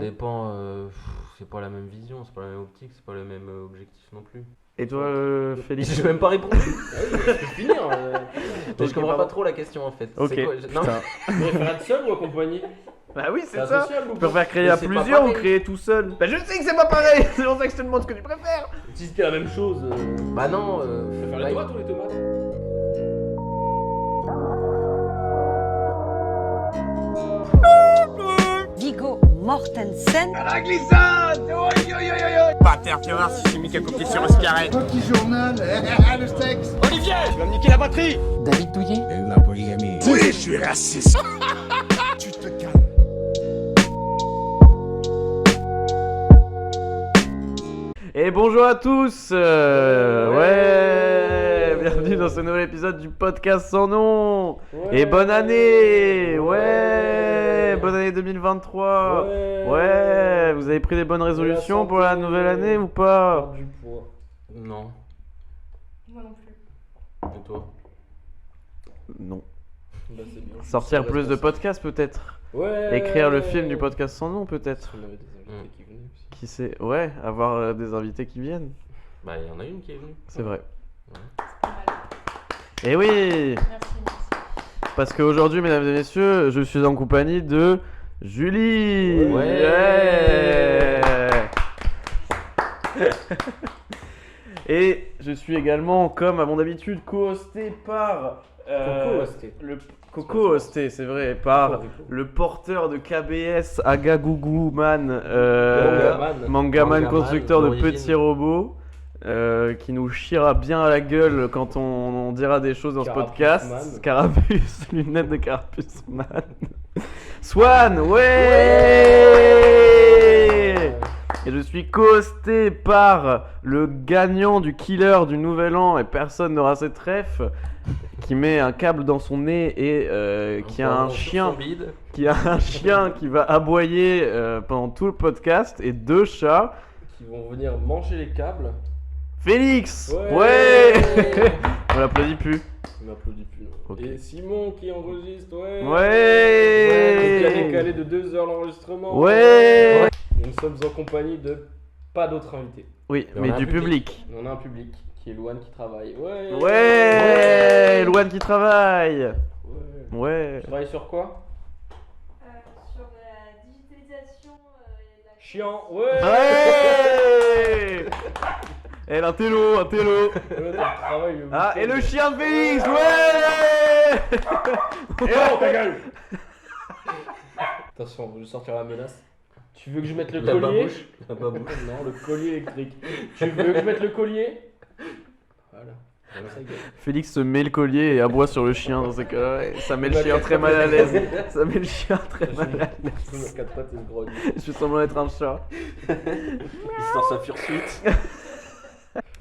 dépend, c'est pas la même vision, c'est pas la même optique, c'est pas le même objectif non plus. Et toi, Félix? J'ai même pas répondu. Ah oui, je peux finir. Mais je comprends pardon. pas trop la question en fait. Ok, C'est quoi Non, putain. Tu préfères être seul ou accompagné? Bah oui, c'est T'es ça. asocial ou Tu pas? préfères créer Mais à c'est pas plusieurs ou pareil. créer tout seul? Bah je sais que c'est pas pareil. C'est pour ça que je te demande ce que tu préfères. Si c'était la même chose, Bah non, tu préfères les tomates ou les tomates? Viggo Mortensen. Pas terre, tu vas voir si j'ai mis quelques pieds sur Oscaret. Petit journal, le sexe. Olivier, tu vas me niquer la batterie. David Douillet. Et la polygamie. Oui, je suis raciste. Tu te calmes. Et bonjour à tous. Bienvenue dans ce nouvel épisode du podcast sans nom. Et bonne année. Bonne année 2023. Vous avez pris des bonnes résolutions pour la nouvelle année ou pas? Perdre du poids. non. Moi non plus. Et toi? Non. Bah, c'est bien. Sortir C'est plus de responsable. podcasts peut-être. Ouais. Écrire le film du podcast sans nom peut-être. On avait des invités qui venaient aussi. Qui sait? Ouais, avoir des invités qui viennent. Bah il y en a une qui est venue. C'est vrai. Pas mal. Et oui, Merci. parce qu'aujourd'hui, mesdames et messieurs, je suis en compagnie de Julie. Ouais. Et je suis également, comme à mon habitude, co-hosté par Co-hosté. le co-hosté, c'est vrai, par le porteur de KBS Agagougou Man, Mangaman, Mangaman, constructeur de d'origine. petits robots, qui nous chiera bien à la gueule quand on dira des choses dans ce Carapuce podcast. Man. Carapuce, lunettes de Carapuce Man. Swan, ouais. Et je suis co-hosté par le gagnant du killer du nouvel an, et personne n'aura cette ref, qui met un câble dans son nez et qui a un chien qui va aboyer pendant tout le podcast, et deux chats. Qui vont venir manger les câbles. Félix. Ouais. On l'applaudit plus. Il m'applaudit plus. Ok. Et Simon qui enregistre, ouais. Ouais. Il a décalé de 2 heures l'enregistrement. Ouais. Et nous sommes en compagnie de pas d'autres invités. Oui, Et on mais a un du public. public. On a un public qui est Louane qui travaille. Ouais. Ouais. Louane qui travaille. Ouais. Ouais. Tu travailles sur quoi? Sur la digitalisation et la... Chiant. Ouais. Ouais. Et l'intello, un télo. Ouais, t'as le travail, le Ah, et week-end. le chien de Félix, ouais. Eh oh, ta gueule. Attention, je vais sortir la menace. Tu veux que je mette le La collier? babouche. La babouche. Non, le collier électrique. Tu veux que je mette le collier? Voilà. Comme ça, gueule. Félix se met le collier et aboie sur le chien dans ces cas-là, et ça met le chien très mal à l'aise. Ça met le chien très mal à Je me l'aise. quatre pattes et je grogne. Je suis semblant d'être un chat. Il sort sa fursuite.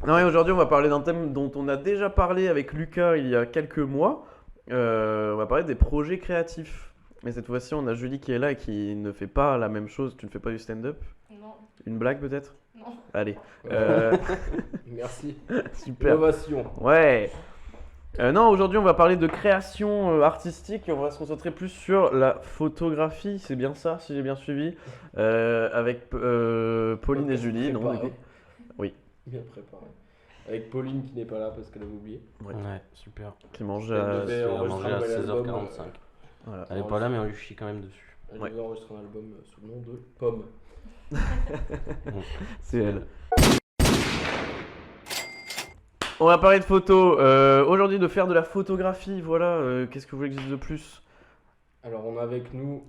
Non, et aujourd'hui, on va parler d'un thème dont on a déjà parlé avec Lucas il y a quelques mois. On va parler des projets créatifs. Mais cette fois-ci, on a Julie qui est là et qui ne fait pas la même chose. Tu ne fais pas du stand-up? Non, Une blague peut-être? non. Allez. Merci. Super. Innovation. Ouais. Non, aujourd'hui, on va parler de création artistique et on va se concentrer plus sur la photographie. C'est bien ça, si j'ai bien suivi. Avec Pauline et Julie. Non, du coup. Oui. Bien préparé. Avec Pauline qui n'est pas là parce qu'elle avait oublié. Ouais. Ouais, super. Qui mange Elle à... devait Elle a enregistrer mangé à un nouvel album, 16h45. Voilà. Elle est pas là, mais on lui chie quand même dessus. Elle Ouais. devait enregistrer un album sous le nom de Pomme. C'est elle. On va parler de photos. Aujourd'hui, de faire de la photographie. Voilà. Qu'est-ce que vous voulez que je dise de plus? Alors on a avec nous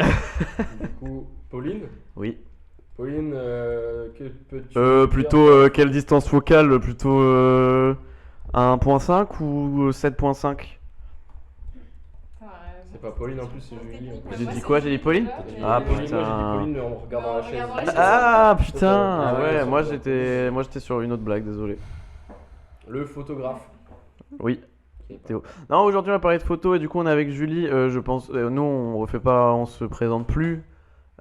du coup Pauline. Oui. Pauline, que peux-tu Plutôt dire quelle distance focale? Plutôt 1.5 ou 7.5? C'est pas Pauline en plus, c'est Julie. En plus. J'ai dit quoi? J'ai dit Pauline? J'ai dit Ah, Pauline, putain. Moi j'ai dit Pauline mais en regardant la chaise. Regardant la chaise. Ah putain. Ah ouais, Ouais, c'est moi bon. j'étais sur une autre blague. Désolé. Le photographe. Oui. Qui est pas- Théo. Non, aujourd'hui on va parler de photos et du coup on est avec Julie. Je pense, nous on refait pas, on se présente plus.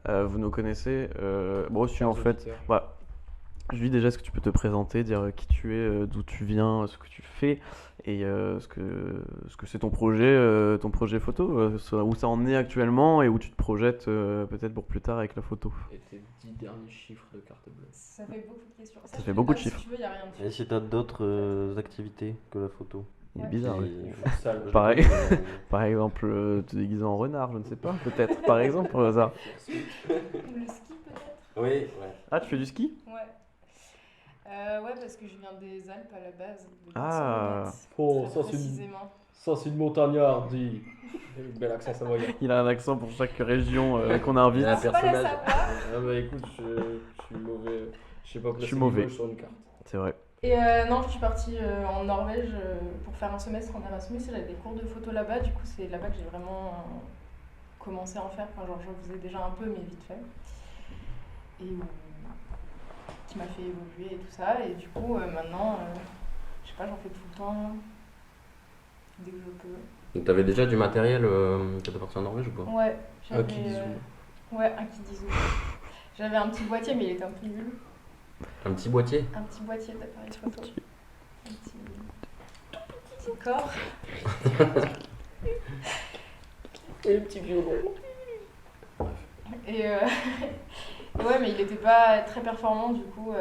Vous nous connaissez. Bon, si en fait. Auditeur. Voilà. Julie, déjà, est-ce que tu peux te présenter, dire qui tu es, d'où tu viens, ce que tu fais et ce que c'est ton projet photo, où ça en est actuellement et où tu te projettes peut-être pour plus tard avec la photo. Et tes 10 derniers chiffres de carte bleue. Ça fait beaucoup de questions. Ça fait beaucoup de Si chiffres. tu veux, y a rien dessus. Et si t'as d'autres activités que la photo? Il est Ouais. bizarre. Et- lui. Sale. Pareil. Par exemple, te déguiser en renard, je ne sais pas, peut-être, par exemple, au hasard. Le ski peut-être. Oui, ouais. Ah, tu fais du ski? Ouais. Ouais, parce que je viens des Alpes à la base. De Ah. Barcelonnette, Oh, très ça c'est précisément. une montagnarde, dis. Bel accent savoyard. Il a un accent pour chaque région qu'on invite. Un C'est pas la personnage. savoir. Ah bah écoute, je suis mauvais. Je sais pas Je placer suis mauvais. l'image sur une carte. C'est vrai. Et non, je suis partie en Norvège pour faire un semestre en Erasmus et j'avais des cours de photo là-bas. Du coup, c'est là-bas que j'ai vraiment commencé à en faire. Enfin, genre, je faisais déjà un peu, mais vite fait. Et qui m'a fait évoluer et tout ça. Et du coup, maintenant, je sais pas, j'en fais tout le temps. Dès que je peux. Donc t'avais déjà du matériel quand t'es parti en Norvège ou pas? Ouais, j'avais. Kit Zoom. Ouais, un kit zoom. J'avais un petit boîtier, mais il était un peu nul. Un petit boîtier? Un petit boîtier d'appareil photo. Un petit corps. Et le petit violon. Et ouais, mais il n'était pas très performant. Du coup,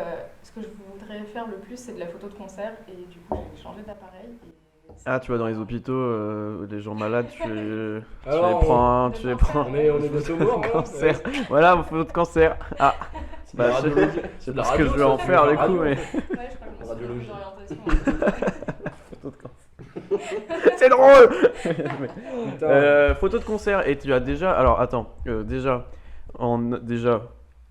ce que je voudrais faire le plus, c'est de la photo de concert. Et du coup, j'ai changé d'appareil. Ah, tu vas dans les hôpitaux, les gens malades, tu les Alors, prends, on- tu les prends. on est des saumons, hein. Cancer. Voilà, vos photos de cancer. Ah, C'est bah, de la je- radiologie. c'est de la parce que je radio, vais en ça, faire c'est de du la coup, radio. mais. Ouais, je crois que je Radiologie. d'orientation. Photo de cancer. C'est drôle. Putain. Photo de concert, et tu as déjà. Alors, attends, déjà.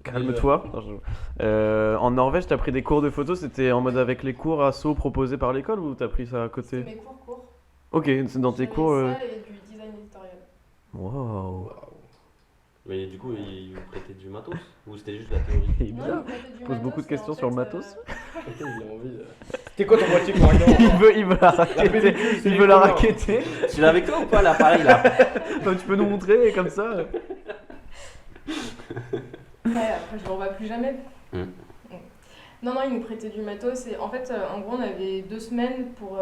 Calme-toi. Non, en Norvège, t'as pris des cours de photo, c'était en mode avec les cours assos proposés par l'école ou t'as pris ça à C'était côté? mes cours. Ok, c'est dans tes J'avais cours. ça et du design éditorial. Waouh. Mais du coup, ils vous prêtaient du matos? Ou c'était juste la théorie? Il est Non, bizarre. il me prêtait du Pose matos, beaucoup de et questions en sur le fait, matos. Il a envie de... C'était quoi ton boîtier pour rien Il veut la raqueter. Il veut la raqueter. Tu l'as avec toi ou pas l'appareil là? Donc, tu peux nous montrer comme ça. Après, je ne le revois plus jamais. Mm. Non, il nous prêtait du matos. Et en fait, en gros, on avait 2 semaines pour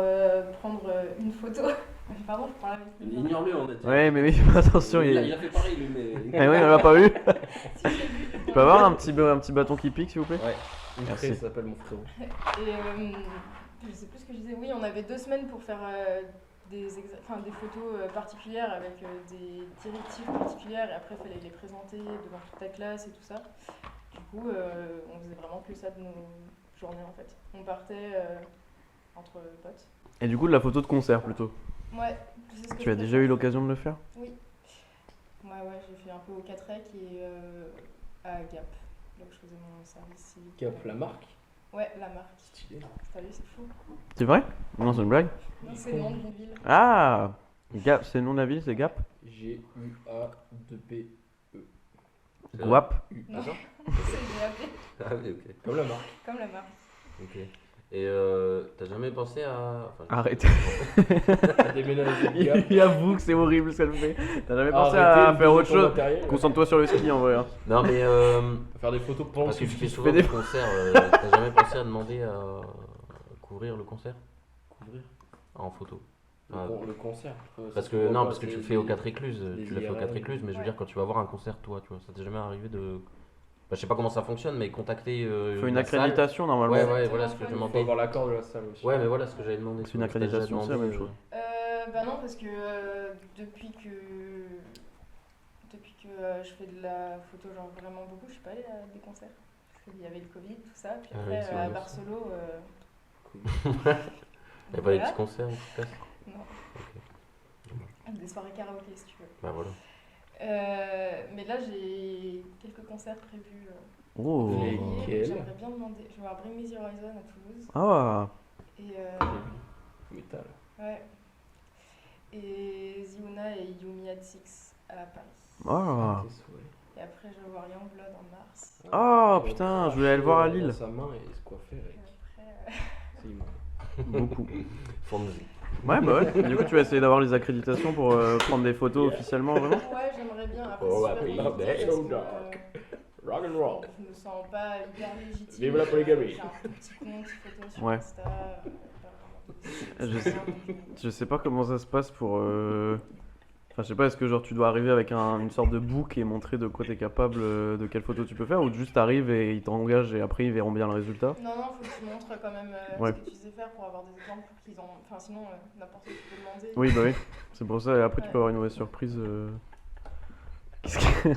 prendre une photo. Pardon, je parle avec lui. Ignore-le, on a dit. Ouais, mais oui, attention. Il Il... a fait pareil lui, mais. Eh oui, on l'a pas vu. Je peux avoir un petit bâton qui pique, s'il vous plaît? Ouais. Merci. Ça s'appelle mon frérot. Et je sais plus ce que je disais. Oui, on avait 2 semaines pour faire des photos particulières avec des directives particulières. Et après, il fallait les présenter devant toute la classe et tout ça. Du coup, on faisait vraiment que ça de nos journées en fait. On partait entre potes. Et du coup, de la photo de concert plutôt. Ouais, c'est ce que Tu as je déjà préfère. eu l'occasion de le faire? Oui. Ouais, j'ai fait un peu au 4rec et à Gap. Donc je faisais mon service civique. Cap, la marque. Ouais, la marque. Stylé. T'as vu, c'est fou. C'est vrai? Non, c'est une blague. Non, c'est le nom d'une ville. Ah, Gap, c'est le nom de la ville, c'est Gap? G-U-A-2-P. Guap. Non, Attends, c'est GAP, Ah oui, ok. comme la marque. comme la marque. Ok. Et t'as jamais pensé à. Enfin, Arrête. T'as déménagé de Gap. Il avoue que c'est horrible ce qu'elle fait. T'as jamais pensé Arrêtez à de faire bouger autre ton chose? matériel. Concentre-toi sur le ski en vrai. Hein. Non, mais. Faire des photos pendant Parce que que tu tu fais fais souvent des concerts, t'as jamais pensé à demander à couvrir le concert couvrir en photo? le concert. Parce que non, parce que tu le fais au 4 écluses, les tu l'as fait au 4 IRL. écluses, mais je veux Ouais. dire quand tu vas voir un concert toi, tu vois, ça t'est jamais arrivé de. Bah, je sais pas comment ça fonctionne, mais contacter. Faut une la salle. accréditation normalement. Ouais, Exactement, voilà ce que je il faut Il faut demandais. avoir l'accord de la salle aussi. Ouais, mais voilà ce que j'avais demandé. C'est une Est-ce que t'as déjà accréditation, c'est la demandé, même chose. Bah non, parce que depuis que je fais de la photo genre vraiment beaucoup, je suis pas allée à des concerts. Parce qu'il y avait le Covid, tout ça. Puis Ah après, oui, c'est à vrai Barcelone. Il y a pas des voilà. petits concerts en tout cas. Non. Des soirées karaoké si tu veux. Bah voilà. Mais là, j'ai quelques concerts prévus. Oh. Les- février. Lesquels J'aimerais bien demander. Je vais voir Bring Me The Horizon à Toulouse. Ah. Et Métal. ouais. Et Ziuna et Yumi at Six à Paris. Ah. Tes souhaits. Et après, je vais voir Youngblood en mars. Ah, putain, je voulais aller le voir à Lille. Dans sa main et se coiffer Et avec. après, C'est immonde. Beaucoup. Fonzie. Ouais, bah ouais. Du coup, tu vas essayer d'avoir les accréditations pour prendre des photos officiellement, vraiment? ouais, j'aimerais bien. Après, Oh, c'est après, super il est limité parce so que, dark. Rock and roll. Je me sens pas hyper légitime. Vive la polygamie. J'ai un tout petit compte photo sur Ouais. Insta. Pas vraiment. Je sais- Je sais pas comment ça se passe pour. Enfin, je sais pas, est-ce que genre tu dois arriver avec une sorte de book et montrer de quoi t'es capable, de quelle photo tu peux faire, ou juste t'arrives et ils t'engagent et après ils verront bien le résultat? Non, faut que tu montres quand même Ouais. ce que tu sais faire pour avoir des exemples pour qu'ils en. Enfin, sinon, n'importe qui peut demander. Oui, bah oui, c'est pour ça, et après tu Ouais. peux avoir une mauvaise surprise. Qu'est-ce que.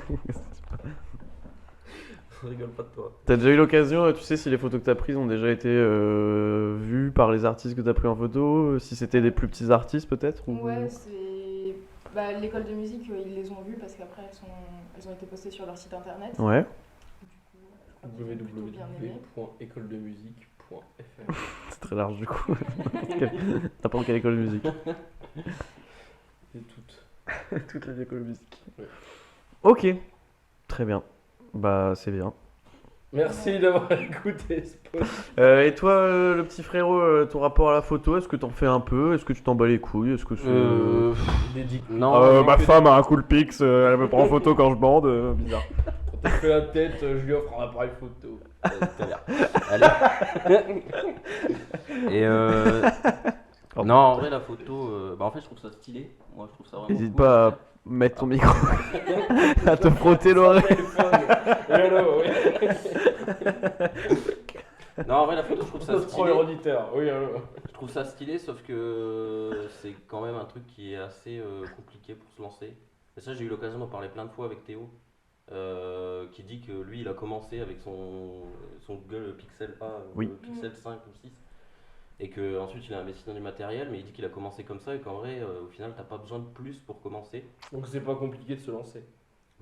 Je rigole pas de toi. T'as déjà eu l'occasion, tu sais si les photos que t'as prises ont déjà été vues par les artistes que t'as pris en photo, si c'était des plus petits artistes peut-être ou... Ouais, c'est. Bah, l'école de musique, ils les ont vues parce qu'après, elles ont été postées sur leur site internet. Ouais. Du coup, je crois qu'ils ont plutôt bien aimé. www.écoledemusique.fr. C'est très large du coup. N'importe quelle école de musique. Et toutes. Toutes les écoles de musique. Ouais. Ok, très bien. Bah c'est bien. Merci d'avoir écouté ce podcast. Et toi, le petit frérot, ton rapport à la photo, est-ce que t'en fais un peu? Est-ce que tu t'en bats les couilles? Est-ce que c'est... Non, ma femme a un cool pix, elle me prend en photo quand je bande, bizarre. Quand t'as fait la tête, je lui offre un appareil photo. allez. Et non, en vrai, la photo, bah en fait, je trouve ça stylé. Moi, je trouve ça vraiment N'hésite cool. pas à mettre ton micro, à te frotter l'oreille. Hello, oui. Non, en vrai, la photo, je trouve ça Notre premier stylé. auditeur. Oui, allô. Je trouve ça stylé, sauf que c'est quand même un truc qui est assez compliqué pour se lancer. Et ça, j'ai eu l'occasion d'en parler plein de fois avec Théo, qui dit que lui, il a commencé avec son Google Pixel A, Oui. Pixel 5 ou 6, et qu'ensuite il a investi dans du matériel, mais il dit qu'il a commencé comme ça et qu'en vrai, au final, t'as pas besoin de plus pour commencer. Donc c'est pas compliqué de se lancer.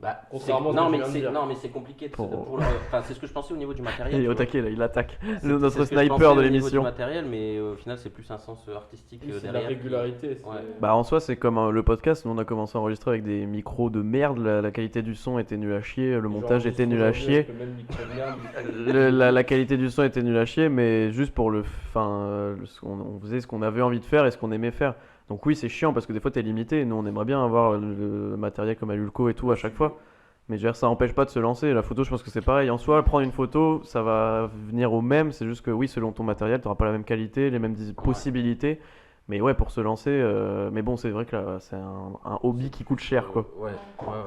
Bah, Contrairement à ce non, que mais je viens de c'est dire. non, mais c'est compliqué. Pour- Enfin, c'est ce que je pensais au niveau du matériel. Il est tu au vois. taquet là, il attaque. C'est Notre ce que je sniper pensais de au niveau l'émission. du matériel, mais au final, c'est plus un sens artistique Oui, c'est de la derrière. régularité. c'est- Ouais. Bah en soi c'est comme le podcast, nous on a commencé à enregistrer avec des micros de merde, la qualité du son était nulle à chier, le montage Genre, était nul à aujourd'hui, chier, avec le même micro de merde, la qualité du son était nulle à chier, mais juste pour on faisait ce qu'on avait envie de faire et ce qu'on aimait faire. Donc oui c'est chiant parce que des fois t'es limité, nous on aimerait bien avoir le matériel comme à Lulco et tout à chaque fois. Mais je veux dire, ça empêche pas de se lancer. La photo, je pense que c'est pareil. En soi, prendre une photo, ça va venir au même. C'est juste que oui, selon ton matériel, tu n'auras pas la même qualité, les mêmes possibilités. Mais ouais, pour se lancer. Mais bon, c'est vrai que là, c'est un hobby qui coûte cher, quoi. Ouais.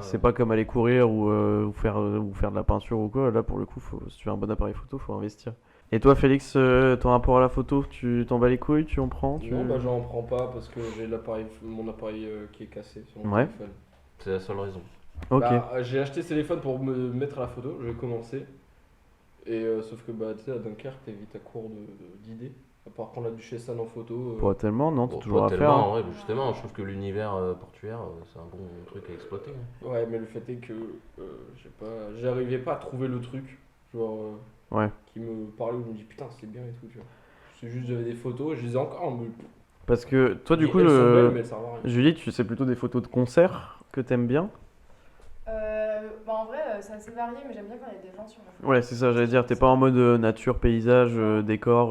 C'est pas comme aller courir ou faire de la peinture ou quoi. Là, pour le coup, si tu veux un bon appareil photo, faut investir. Et toi, Félix, ton rapport à la photo, tu t'en bats les couilles, tu en prends Non, bah j'en prends pas parce que j'ai mon appareil qui est cassé sur mon Ouais. téléphone. C'est la seule raison. Ok. Bah, j'ai acheté ce téléphone pour me mettre à la photo, je vais commencer. Et sauf que bah tu sais à Dunkerque t'es vite à court d'idées. À part prendre la Duchesne en photo. Pas tellement, non, t'as Bon, toujours pas à tellement, faire. en vrai, mais justement, je trouve que l'univers portuaire, c'est un bon truc à exploiter. Ouais mais le fait est que j'arrivais pas à trouver le truc. Genre Ouais. qui me parlait où je me dis putain c'est bien et tout tu vois. C'est juste j'avais des photos, je les ai encore mais Parce que toi, du coup, elles sont belles, mais elles servent à rien. Julie, c'est plutôt des photos de concert que t'aimes bien? Bah, en vrai, c'est assez varié, mais j'aime bien quand il y a des gens sur la photo. Ouais, c'est ça, j'allais dire, t'es pas en mode nature, paysage, décor,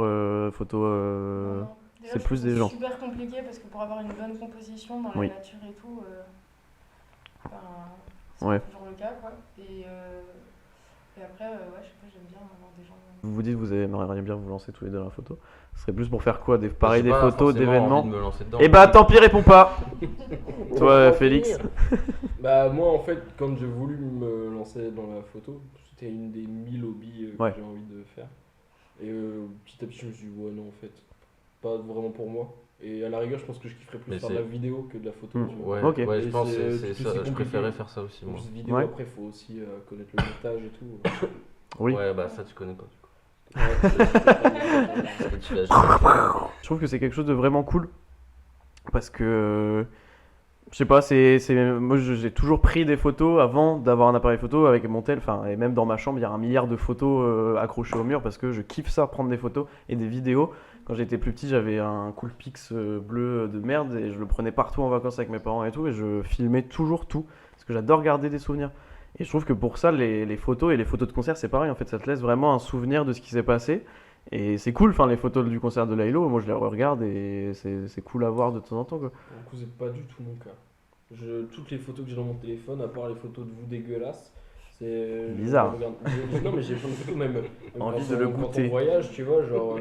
photo. Non, non. Déjà, c'est je plus trouve des ça gens. super compliqué parce que pour avoir une bonne composition dans Oui. la nature et tout, c'est Ouais. pas toujours le cas, quoi. Et après, ouais, je sais pas, j'aime bien avoir des gens. Vous vous dites, vous aimeriez bien vous lancer tous les deux dans la photo. Ce serait plus pour faire quoi? Pareil, J'ai des pas photos, forcément d'événements? envie de me lancer dedans. Eh bah, tant pis, réponds pas! Toi, On va Félix? finir. Bah moi en fait quand j'ai voulu me lancer dans la photo, c'était une des 1000 hobbies Ouais. que j'ai envie de faire. Et petit à petit je me suis dit ouais non en fait, pas vraiment pour moi. Et à la rigueur je pense que je kifferais plus Mais faire de c'est- la vidéo que de la photo. Mm. tu vois. Ouais, Ok. ouais, je Et pense que c'est- c'est parce que ça. c'est Je compliqué. préférais faire ça aussi, En moi. plus vidéo Ouais. après faut aussi connaître le montage et tout. Oui. Ouais, bah ça, tu connais pas, du coup. Ouais. Parce que tu l'as jamais fait. Je trouve que c'est quelque chose de vraiment cool. Parce que. Je sais pas, moi j'ai toujours pris des photos avant d'avoir un appareil photo avec mon tel. Enfin, et même dans ma chambre, il y a 1 milliard de photos accrochées au mur parce que je kiffe ça, prendre des photos et des vidéos. Quand j'étais plus petit, j'avais un Coolpix bleu de merde et je le prenais partout en vacances avec mes parents et tout. Et je filmais toujours tout parce que j'adore garder des souvenirs. Et je trouve que pour ça, les photos et les photos de concert, c'est pareil. En fait, ça te laisse vraiment un souvenir de ce qui s'est passé. Et c'est cool, enfin, les photos du concert de Laylo, moi je les regarde et c'est cool à voir de temps en temps, quoi. Du coup, c'est pas du tout mon cas. Toutes les photos que j'ai dans mon téléphone, à part les photos de vous dégueulasses, C'est Bizarre. Non, mais j'ai plein de photos, même Envie quand de le quand goûter. on voyage, tu vois, genre,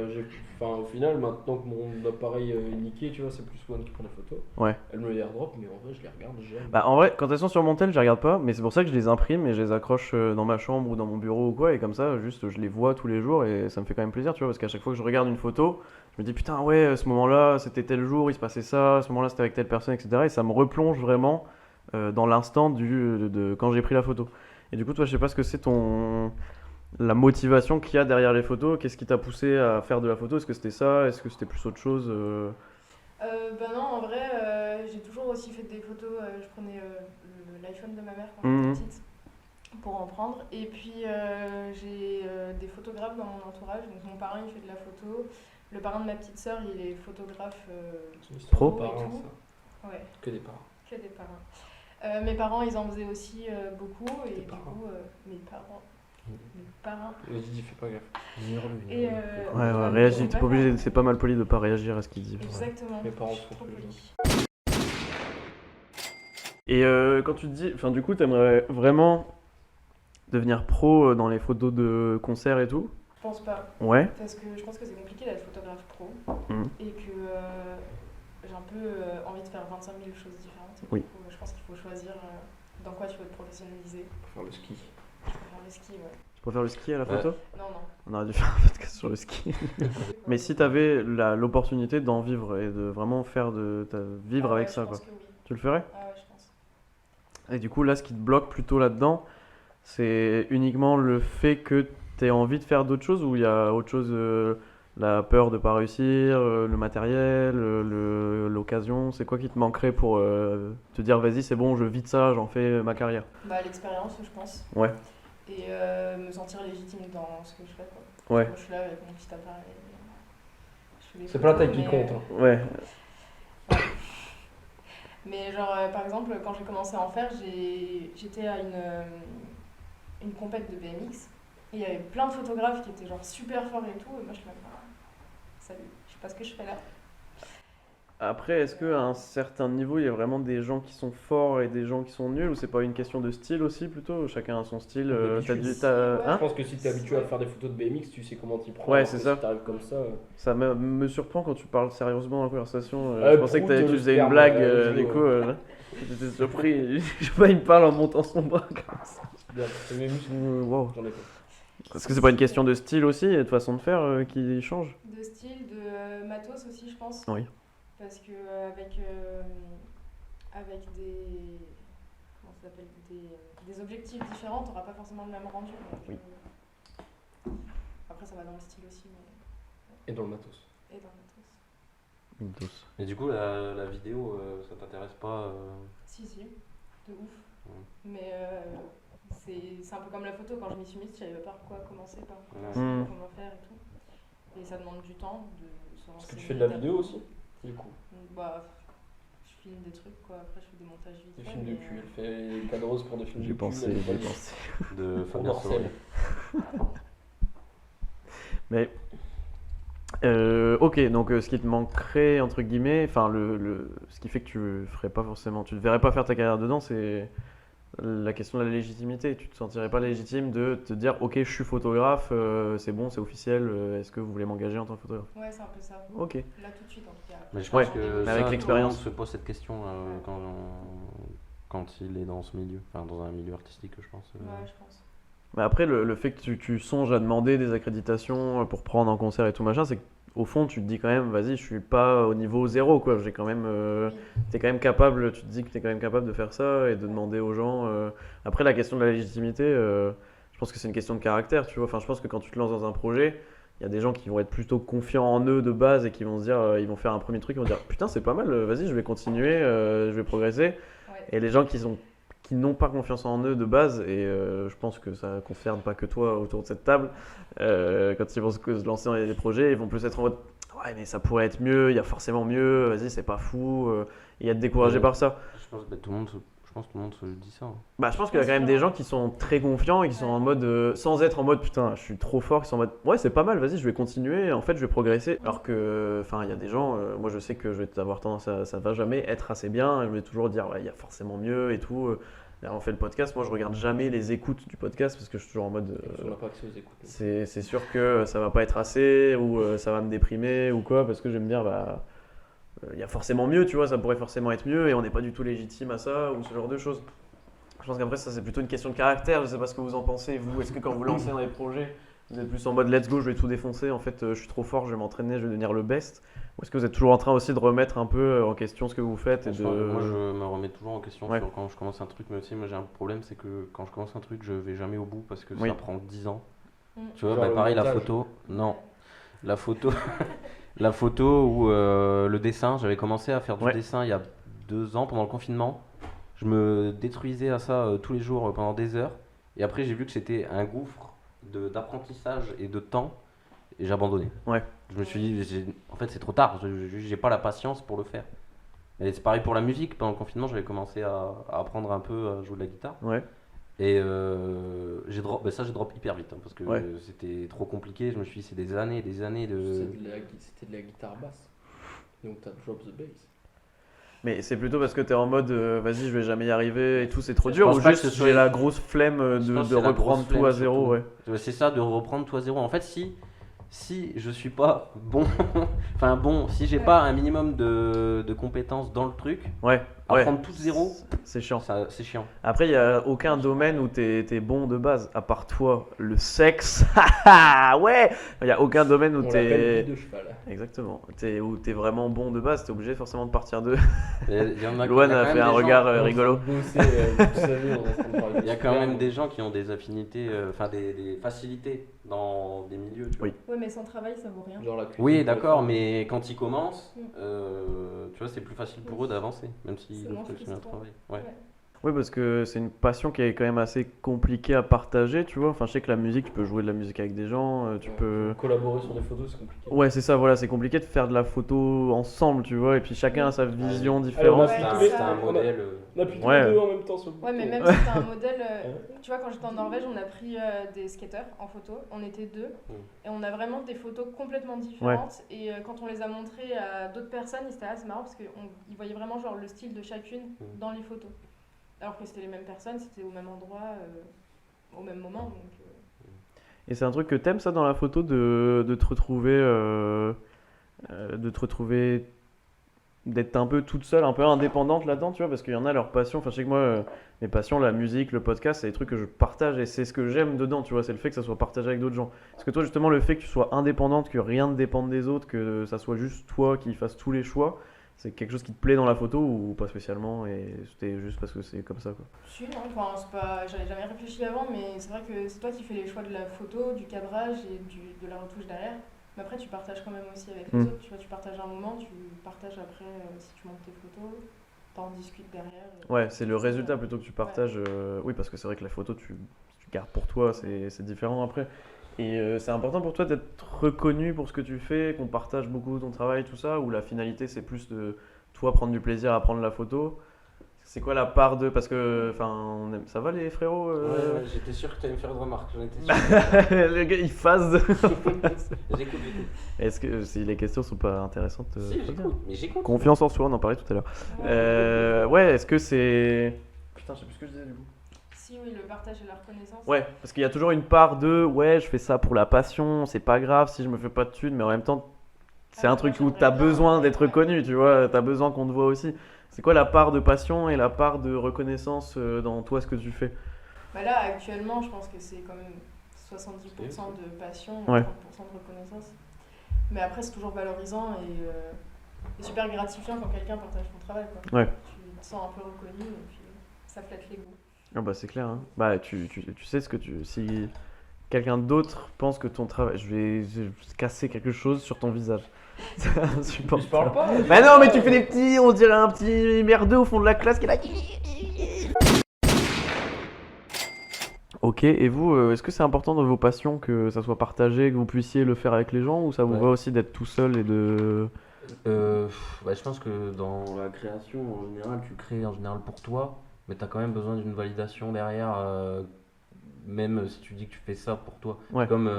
au final, maintenant que mon appareil est niqué, tu vois, c'est plus Swan qui prend les photos. Ouais. Elle me les airdrop, mais en vrai, je les regarde jamais. Bah en vrai, quand elles sont sur mon tel, je les regarde pas, mais c'est pour ça que je les imprime et je les accroche dans ma chambre ou dans mon bureau ou quoi, et comme ça, juste je les vois tous les jours et ça me fait quand même plaisir, tu vois, parce qu'à chaque fois que je regarde une photo, je me dis putain ouais, ce moment-là, c'était tel jour, il se passait ça, ce moment-là, c'était avec telle personne, etc. Et ça me replonge vraiment dans l'instant de quand j'ai pris la photo. Et du coup, toi, je sais pas ce que c'est la motivation qu'il y a derrière les photos, qu'est-ce qui t'a poussé à faire de la photo? Est-ce que c'était ça? Est-ce que c'était plus autre chose? Bah non, en vrai, j'ai toujours aussi fait des photos. Je prenais l'iPhone de ma mère quand Mhm. j'étais petite pour en prendre. Et puis j'ai des photographes dans mon entourage. Donc mon parrain il fait de la photo. Le parrain de ma petite sœur il est photographe. C'est une histoire Pro. de parents, Et tout. ça. Ouais, Que des parents. que des parrains. Mes parents ils en faisaient aussi beaucoup. Et Tes du parents. coup, mes parents. Mes parrains. Mais Didi, fais pas gaffe. Et, Ouais, bah, réagis, c'est t'es pas grave. obligé, c'est pas mal poli de pas réagir à ce qu'il dit. Exactement. Mes parents Je suis sont trop plus polie. Et quand tu te dis, enfin du coup, t'aimerais vraiment devenir pro dans les photos de concerts et tout? Je pense pas. Ouais. Parce que je pense que c'est compliqué d'être photographe pro Mhm. et que j'ai un peu envie de faire 25 000 choses différentes. Oui. Du coup, je pense qu'il faut choisir dans quoi tu veux te professionnaliser. Pour faire le ski. Je peux faire le ski, ouais. Tu préfères le ski à la Ouais. photo? Non, non. On aurait dû faire un podcast sur le ski. Mais si t'avais l'opportunité d'en vivre et de vraiment vivre Ah ouais, avec ça, je quoi, pense que oui. tu le ferais? Ah ouais, je pense. Et du coup, là, ce qui te bloque plutôt là-dedans, c'est uniquement le fait que t'aies envie de faire d'autres choses ou il y a autre chose, la peur de pas réussir, le matériel, l'occasion, c'est quoi qui te manquerait pour te dire vas-y, c'est bon, je vis de ça, j'en fais ma carrière? Bah, l'expérience, je pense. Ouais. Et me sentir légitime dans ce que je fais, quoi. Ouais. Moi, je suis là avec mon petit appareil. Je fais des C'est pas la photos, taille qui mais, compte. Hein. Ouais. Mais genre, par exemple, quand j'ai commencé à en faire, j'étais à une compète de BMX. Et il y avait plein de photographes qui étaient genre super forts et tout. Et moi, je suis là, ah, salut, je sais pas ce que je fais là. Après, est-ce qu'à un certain niveau, il y a vraiment des gens qui sont forts et des gens qui sont nuls ou c'est pas une question de style aussi plutôt? Chacun a son style. D'habitude. Ouais. Je Hein? pense que si t'es habitué à faire des photos de BMX, tu sais comment t'y prendre. Ouais, alors c'est que ça. Si t'arrives comme ça. Ça me surprend quand tu parles sérieusement dans la conversation. Je pensais que prout, tu le faisais une sperme, blague, let's du go. coup, j'étais surpris. Je sais pas, il me parle en montant son bras comme ça. Bien, c'est mes muscles, Wow. j'en ai pas. Est-ce que c'est pas une question de style aussi et de façon de faire qui change? De style, de matos aussi, je pense. Oui. Parce que avec des. Comment ça s'appelle, des objectifs différents, t'auras pas forcément le même rendu. Donc, Oui. Après, ça va dans le style aussi, mais. Et dans le matos. Et dans le matos. Mintos. Et du coup, la vidéo, ça t'intéresse pas Si, si, de ouf. Ouais. Mais c'est un peu comme la photo, quand je m'y suis mise, je savais pas par quoi commencer, par quoi Ouais. commencer, comment faire et tout. Et ça demande du temps de se Est-ce que renseigner. tu fais de la vidéo aussi? Du coup. Donc, bah, je filme des trucs, quoi. Après, je fais des montages vite Des fait, films de mais, cul. Elle fait des cadreuses pour des films de J'ai cul. pensé, elle fait j'ai des- pensé. de Pour Fabien Soloy? Dorcel. Mais ok, donc ce qui te manquerait entre guillemets, enfin ce qui fait que tu ferais pas forcément, tu ne verrais pas faire ta carrière dedans, c'est la question de la légitimité. Tu te sentirais pas légitime de te dire ok, je suis photographe, c'est bon, c'est officiel. Est-ce que vous voulez m'engager en tant que photographe? Ouais, c'est un peu ça. Ok. Là, tout de suite, en tout cas. Mais je Ouais, pense que mais avec ça, l'expérience. tout le monde se pose cette question quand il est dans ce milieu, enfin dans un milieu artistique, je pense. Ouais, je pense. Mais après, le fait que tu songes à demander des accréditations pour prendre en concert et tout machin, c'est qu'au fond, tu te dis quand même, vas-y, je suis pas au niveau zéro, quoi. J'ai quand même, t'es quand même capable, tu te dis que t'es quand même capable de faire ça et de demander aux gens. Après, la question de la légitimité, je pense que c'est une question de caractère, tu vois. Enfin, je pense que quand tu te lances dans un projet, il y a des gens qui vont être plutôt confiants en eux de base et qui vont se dire, ils vont faire un premier truc, ils vont dire, putain, c'est pas mal, vas-y, je vais continuer, je vais progresser. Ouais. Et les gens qui n'ont pas confiance en eux de base, et je pense que ça ne concerne pas que toi autour de cette table, quand ils vont se lancer dans des projets, ils vont plus être en mode ouais, mais ça pourrait être mieux, il y a forcément mieux, vas-y, c'est pas fou, et être découragé Ouais. par ça. Je pense que tout le monde se dit ça. Hein. Bah, je pense qu'il y a quand même des gens qui sont très confiants et qui sont en mode, sans être en mode putain, je suis trop fort, qui sont en mode ouais, c'est pas mal, vas-y, je vais continuer, en fait, je vais progresser. Alors que, enfin, il y a des gens, moi je sais que je vais avoir tendance à ça va jamais être assez bien, et je vais toujours dire ouais, il y a forcément mieux et tout. D'ailleurs, on fait le podcast, moi je regarde jamais les écoutes du podcast parce que je suis toujours en mode On n'a pas accès aux écoutes. c'est sûr que ça va pas être assez ou ça va me déprimer ou quoi parce que je vais me dire bah il y a forcément mieux, tu vois, ça pourrait forcément être mieux et on n'est pas du tout légitime à ça ou ce genre de choses. Je pense qu'après ça c'est plutôt une question de caractère, je sais pas ce que vous en pensez vous, est-ce que quand vous lancez dans les projets vous êtes plus en mode let's go, je vais tout défoncer, en fait je suis trop fort, je vais m'entraîner, je vais devenir le best, ou est-ce que vous êtes toujours en train aussi de remettre un peu en question ce que vous faites et de... Moi, je me remets toujours en question Ouais. sur quand je commence un truc, mais aussi, moi, j'ai un problème, c'est que quand je commence un truc, je vais jamais au bout parce que Oui. ça prend 10 ans. Mm. Tu vois, Genre bah, le pareil, la montage. photo. Non, la photo, la photo ou le dessin. J'avais commencé à faire du Ouais. dessin il y a 2 ans pendant le confinement. Je me détruisais à ça tous les jours pendant des heures. Et après, j'ai vu que c'était un gouffre d'apprentissage et de temps. Et j'ai abandonné. Ouais. Je me suis dit, en fait, c'est trop tard. J'ai pas la patience pour le faire. Et c'est pareil pour la musique. Pendant le confinement, j'avais commencé à apprendre un peu à jouer de la guitare. Ouais. Et j'ai drop hyper vite hein, parce que Ouais. c'était trop compliqué. Je me suis dit, c'est des années et des années de. C'était de la guitare basse. Donc t'as drop the bass. Mais c'est plutôt parce que t'es en mode vas-y je vais jamais y arriver et tout c'est trop Je dur pense ou pas que juste ce soit- j'ai la grosse flemme Je de pense que c'est la reprendre grosse tout à flemme, zéro surtout. ouais. C'est ça, de reprendre tout à zéro. En fait, si je suis pas bon, enfin bon, si j'ai pas un minimum de compétences dans le truc, Ouais, ouais. apprendre tout de zéro, C'est chiant. c'est chiant. Après, il n'y a aucun domaine où t'es bon de base, à part toi, le sexe. Haha, ouais. Il n'y a aucun domaine où On l'appelle t'es. vie de cheval. Exactement. Où t'es vraiment bon de base, t'es obligé forcément de partir de. Il y en a- Luan il y a a quand fait même un des regard gens- rigolo. Bosser, toute sa vie, on est en train de parler de Il y a quand super. même des gens qui ont des affinités, enfin des facilités dans des milieux. Tu vois. Oui. Ouais, mais sans travail, ça vaut rien. Genre la cuisine Oui, pour les d'accord, femmes. mais quand ils commencent, Mm. tu vois, c'est plus facile pour eux d'avancer, même s'ils C'est doivent moins sélectionner un frustrant. travail. Ouais. Ouais. Oui, parce que c'est une passion qui est quand même assez compliquée à partager, tu vois. Enfin, je sais que la musique, tu peux jouer de la musique avec des gens, tu Ouais, peux. collaborer sur des photos, c'est compliqué. Ouais, c'est ça, voilà, c'est compliqué de faire de la photo ensemble, tu vois. Et puis chacun a sa vision Allez, on différente. a C'est fait un, tous les- c'est un on a- modèle. On a plus tous Ouais. les deux en même temps sur le Ouais, mais bouton. même si t'as un modèle, tu vois, quand j'étais en Norvège, on a pris des skateurs en photo, on était deux, et on a vraiment des photos complètement différentes, et quand on les a montrées à d'autres personnes, ils étaient là, c'est marrant parce qu'ils voyaient vraiment genre le style de chacune dans les photos. Alors que c'était les mêmes personnes, c'était au même endroit, au même moment, donc... Et c'est un truc que t'aimes ça dans la photo de te retrouver, d'être un peu toute seule, un peu indépendante là-dedans, tu vois, parce qu'il y en a leur passion. Enfin, je sais que moi, mes passions, la musique, le podcast, c'est des trucs que je partage et c'est ce que j'aime dedans, tu vois, c'est le fait que ça soit partagé avec d'autres gens. Parce que toi, justement, le fait que tu sois indépendante, que rien ne dépende des autres, que ça soit juste toi qui fasses tous les choix, c'est quelque chose qui te plaît dans la photo ou pas spécialement et c'était juste parce que c'est comme ça, quoi. Si, non, enfin, c'est pas... j'avais jamais réfléchi avant, mais c'est vrai que c'est toi qui fais les choix de la photo, du cadrage et de la retouche derrière. Mais après, tu partages quand même aussi avec les autres, tu vois, tu partages un moment, tu partages après si tu montes tes photos, t'en discutes derrière. Ouais, c'est le résultat plutôt que tu partages. Oui, parce que c'est vrai que la photo, tu gardes pour toi, c'est différent après. Et c'est important pour toi d'être reconnu pour ce que tu fais, qu'on partage beaucoup ton travail, tout ça, ou la finalité c'est plus de toi prendre du plaisir à prendre la photo. C'est quoi la part de. Parce que. Enfin, ça va les frérots Ouais, j'étais sûr que tu allais me faire une remarque. J'en étais sûr. Le gars il phase. J'écoute. Est-ce que si les questions sont pas intéressantes Si, faut dire. j'écoute. Mais j'écoute. Confiance en soi, on en parlait tout à l'heure. Ouais, est-ce que c'est. Putain, je sais plus ce que je disais du coup. Si, oui, le partage et la reconnaissance. Ouais, parce qu'il y a toujours une part de ouais, je fais ça pour la passion, c'est pas grave si je me fais pas de thunes, mais en même temps, c'est un truc où t'as besoin d'être reconnu, tu vois, t'as besoin qu'on te voit aussi. C'est quoi la part de passion et la part de reconnaissance dans toi ce que tu fais? Bah là, actuellement, je pense que c'est quand même 70% de passion, Ouais. 30% de reconnaissance. Mais après, c'est toujours valorisant et super gratifiant quand quelqu'un partage ton travail, quoi. Ouais. Tu te sens un peu reconnu et puis ça flatte l'ego. Ah bah c'est clair, hein. Bah tu sais ce que tu... Si quelqu'un d'autre pense que ton travail... Je vais casser quelque chose sur ton visage. C'est insupportable. Je parle pas. Bah non, mais tu fais des petits... On dirait un petit merdeux au fond de la classe qui est là... Ok, et vous, est-ce que c'est important dans vos passions que ça soit partagé, que vous puissiez le faire avec les gens, ou ça vous Ouais. va aussi d'être tout seul et de... Bah, je pense que dans la création, en général, tu crées en général pour toi, mais tu as quand même besoin d'une validation derrière, même si tu dis que tu fais ça pour toi. Ouais. Comme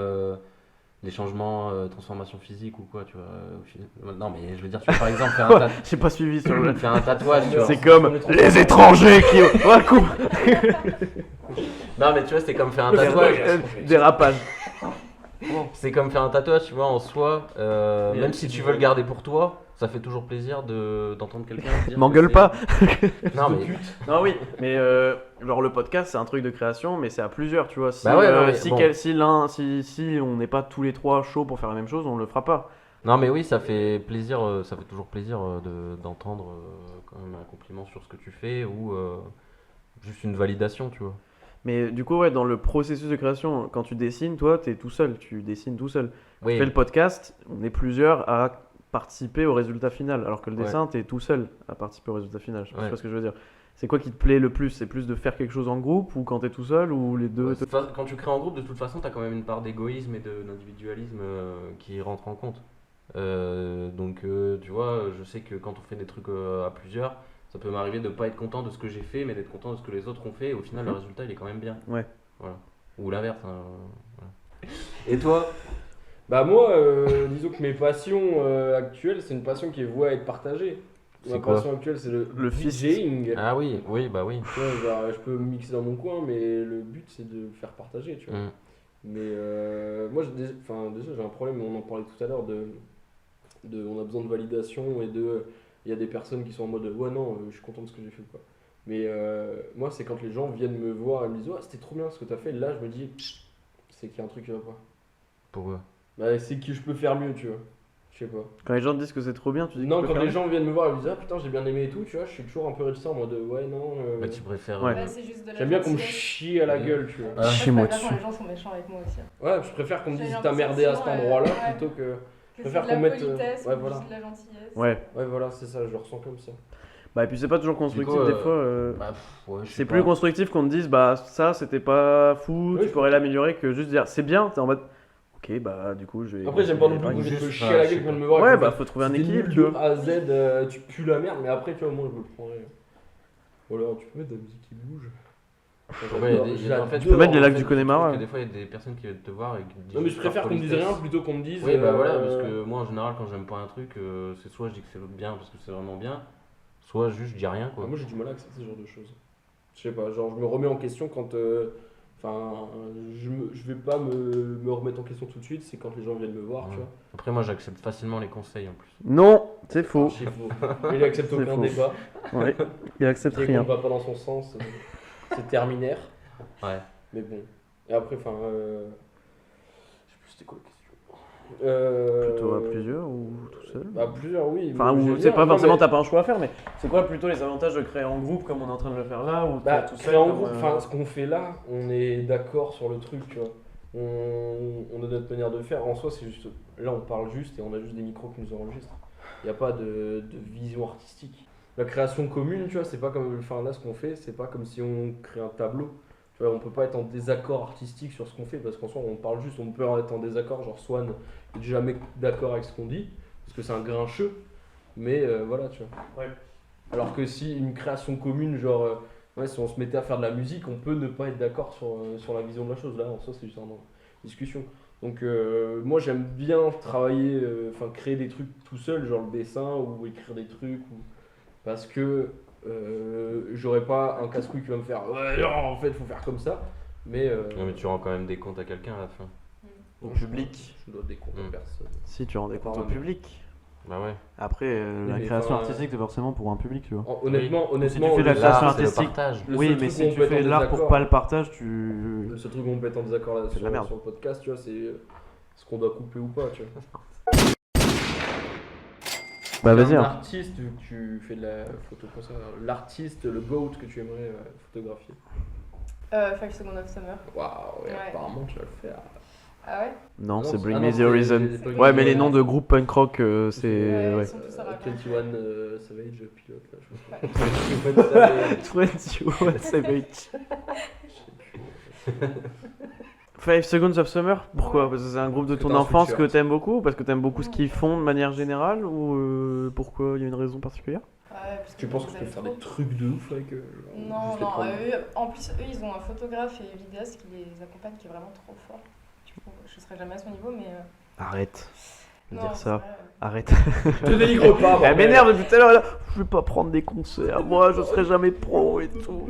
les changements, transformations physiques ou quoi, tu vois. Non, mais je veux dire, tu vois, par exemple, faire un, J'ai pas suivi sur le. faire un tatouage, tu vois. C'est comme les étrangers qui. Ouais, coupe. Non, mais tu vois, c'est comme faire un tatouage. Dérapage. C'est comme faire un tatouage, tu vois, en soi. Même si tu veux le garder pour toi, ça fait toujours plaisir d'entendre quelqu'un dire. M'engueule que pas. Non, mais. Non, oui, mais genre le podcast c'est un truc de création, mais c'est à plusieurs, tu vois. Si, Bah ouais, non, mais si, bon. si on n'est pas tous les trois chauds pour faire la même chose, on le fera pas. Non, mais oui, ça fait plaisir, ça fait toujours plaisir d'entendre quand même un compliment sur ce que tu fais ou juste une validation, tu vois. Mais du coup, ouais, dans le processus de création, quand tu dessines, toi, t'es tout seul, tu dessines tout seul. Oui, Tu fais le podcast, on est plusieurs à participer au résultat final, alors que le Ouais. dessin, t'es tout seul à participer au résultat final. Je sais Ouais. pas ce que je veux dire. C'est quoi qui te plaît le plus? C'est plus de faire quelque chose en groupe ou quand t'es tout seul ou les deux? Quand tu crées en groupe, de toute façon, tu as quand même une part d'égoïsme et d'individualisme qui rentre en compte. Donc, tu vois, je sais que quand on fait des trucs à plusieurs, ça peut m'arriver de pas être content de ce que j'ai fait, mais d'être content de ce que les autres ont fait. Et au final, le résultat, il est quand même bien. Ouais. Voilà. Ou l'inverse. Hein, voilà. Et toi? Bah moi, disons que mes passions actuelles, c'est une passion qui est vouée à être partagée. C'est Ma quoi? passion actuelle, c'est le fist. DJing. Ah oui, oui, bah oui. Tu vois, genre, je peux me mixer dans mon coin, mais le but, c'est de le faire partager, tu vois. Mm. Mais moi, déjà, j'ai un problème, on en parlait tout à l'heure, on a besoin de validation et il y a des personnes qui sont en mode ouais, non, je suis content de ce que j'ai fait, quoi. Mais moi, c'est quand les gens viennent me voir et me disent ouais, c'était trop bien ce que t'as fait. Là, je me dis, c'est qu'il y a un truc qui va pas. Pourquoi? Bah, c'est que je peux faire mieux, tu vois. Je sais pas. Quand les gens te disent que c'est trop bien, tu dis que Non, tu peux quand faire les mieux. gens viennent me voir et me disent ah putain, j'ai bien aimé et tout, tu vois, je suis toujours un peu réticent en mode ouais, non. Bah, tu préfères. Ouais. Bah, c'est juste de la J'aime bien qu'on me gentillesse. chie à la gueule, tu vois. Ah. Chie-moi Moi, je préfère dessus. quand les gens sont méchants avec moi aussi. Ouais, je préfère qu'on me J'ai dise t'as l'impression merdé à cet sinon, endroit-là ouais. plutôt que. Que préfère c'est de qu'on la mette, politesse ouais, ou voilà. juste de la gentillesse. Ouais. Ouais, voilà, c'est ça, je le ressens comme ça. Bah, et puis c'est pas toujours constructif Du coup, des fois. Bah, ouais, je sais C'est pas. plus constructif qu'on te dise bah ça c'était pas fou, Oui, tu je pourrais l'améliorer que juste dire c'est bien, t'es en mode ok bah du coup je vais. Après, j'aime pas non plus qu'on Ouais, vienne me juste, chier enfin, à la je sais gueule, qu'on pas. vienne me voir. et Ouais qu'on bah fasse, faut trouver un c'était équilibre. nul tu de vois. A à Z, tu pues la merde, mais après, tu vois, moi je me le prendrais. Voilà, tu peux mettre de la musique qui bouge. Ouais, en fait, Tu peux mettre les lacs en fait, du Connemara, je trouve que ouais. des fois, il y a des personnes qui viennent te voir et qui te disent. Non, mais je juste préfère par qu'on me dise politesse. rien plutôt qu'on me dise. Oui, bah voilà, parce que moi en général, quand j'aime pas un truc, c'est soit je dis que c'est bien parce que c'est vraiment bien, soit juste je dis rien quoi. Moi j'ai du mal à accepter ce genre de choses. Je sais pas, genre je me remets en question quand. Enfin, je vais pas me remettre en question tout de suite, c'est quand les gens viennent me voir, Ouais. tu vois. Après, moi j'accepte facilement les conseils en plus. Non, c'est faux. C'est faux. Il accepte C'est aucun faux. débat. Ouais, il accepte Dès qu'on rien. va pas dans son sens, c'est terminaire. Ouais. Mais bon. Et après, enfin. Je sais plus c'était quoi la question. Plutôt à plusieurs ou tout seul. À plusieurs, oui. Enfin, mais ou j'aime c'est bien. pas Non, forcément mais- t'as pas un choix à faire, mais c'est quoi plutôt les avantages de créer en groupe comme on est en train de le faire là ou Bah, tout créer seul en comme, groupe, enfin, ce qu'on fait là, on est d'accord sur le truc, tu vois. On a notre manière de faire. En soi, c'est juste. Là, on parle juste et on a juste des micros qui nous enregistrent. Il n'y a pas de vision artistique. La création commune, tu vois, c'est pas comme. Enfin, là, ce qu'on fait, c'est pas comme si on crée un tableau. Tu vois, on peut pas être en désaccord artistique sur ce qu'on fait parce qu'en soi, on parle juste. On peut être en désaccord. Genre, Swan n'est jamais d'accord avec ce qu'on dit parce que c'est un grincheux. Mais voilà, tu vois. Ouais. Alors que si une création commune, genre. Ouais, si on se mettait à faire de la musique, on peut ne pas être d'accord sur la vision de la chose. Là, en soi, c'est juste une discussion. Donc, moi, j'aime bien travailler, enfin, créer des trucs tout seul, genre le dessin ou écrire des trucs. Parce que j'aurais pas un casse-couille qui va me faire ouais, non, en fait, il faut faire comme ça. Mais, Non, mais tu rends quand même des comptes à quelqu'un à la fin. au public. Je dois des comptes à personne. Si tu rends des comptes au Apparemment. public. Bah ouais. Après, la Mais création enfin, artistique c'est forcément pour un public, tu vois. Honnêtement, Si tu fais de la le- création L'art, c'est le artistique- partage. le Oui, seul mais truc si où on tu peut être fais en l'art pour désaccord- pas le partage, tu. Le seul truc où on peut être en désaccord là C'est de la merde. sur le podcast, tu vois, c'est ce qu'on doit couper ou pas, tu vois. Bah vas-y. Un hein. artiste, vu que tu fais de la photo comme ça, l'artiste, le GOAT que tu aimerais photographier. 5 Seconds of Summer. Waouh, Ouais. apparemment tu vas le faire. Ah ouais? Non, c'est c'est- Bring ah Me non, the c'est- Horizon. c'est Bring Ouais, Me mais the les noms Horizon. de groupes punk rock, c'est. Ouais, Ouais. ils sont tous à raconter. 21 Savage pilote là, je sais pas. 21 Savage. 5 Seconds of Summer, pourquoi? Parce que c'est un groupe de Parce que ton t'as un enfance que sweatshirt. t'aimes beaucoup? Parce que t'aimes beaucoup ce qu'ils font de manière générale? Ou pourquoi? Il y a une raison particulière? Ouais, parce Tu que penses vous qu'on peut aimez faire trop. des trucs de ouf avec eux? Non, non, en plus eux ils ont un photographe et vidéaste qui les accompagne qui est vraiment trop fort. Je serais serai jamais à son niveau, mais. Arrête de Non, dire c'est ça. vrai. Arrête. Te dénigre pas, Elle bordel. m'énerve depuis tout à l'heure. là. Je vais pas prendre des concerts. Moi, je serai jamais pro et tout.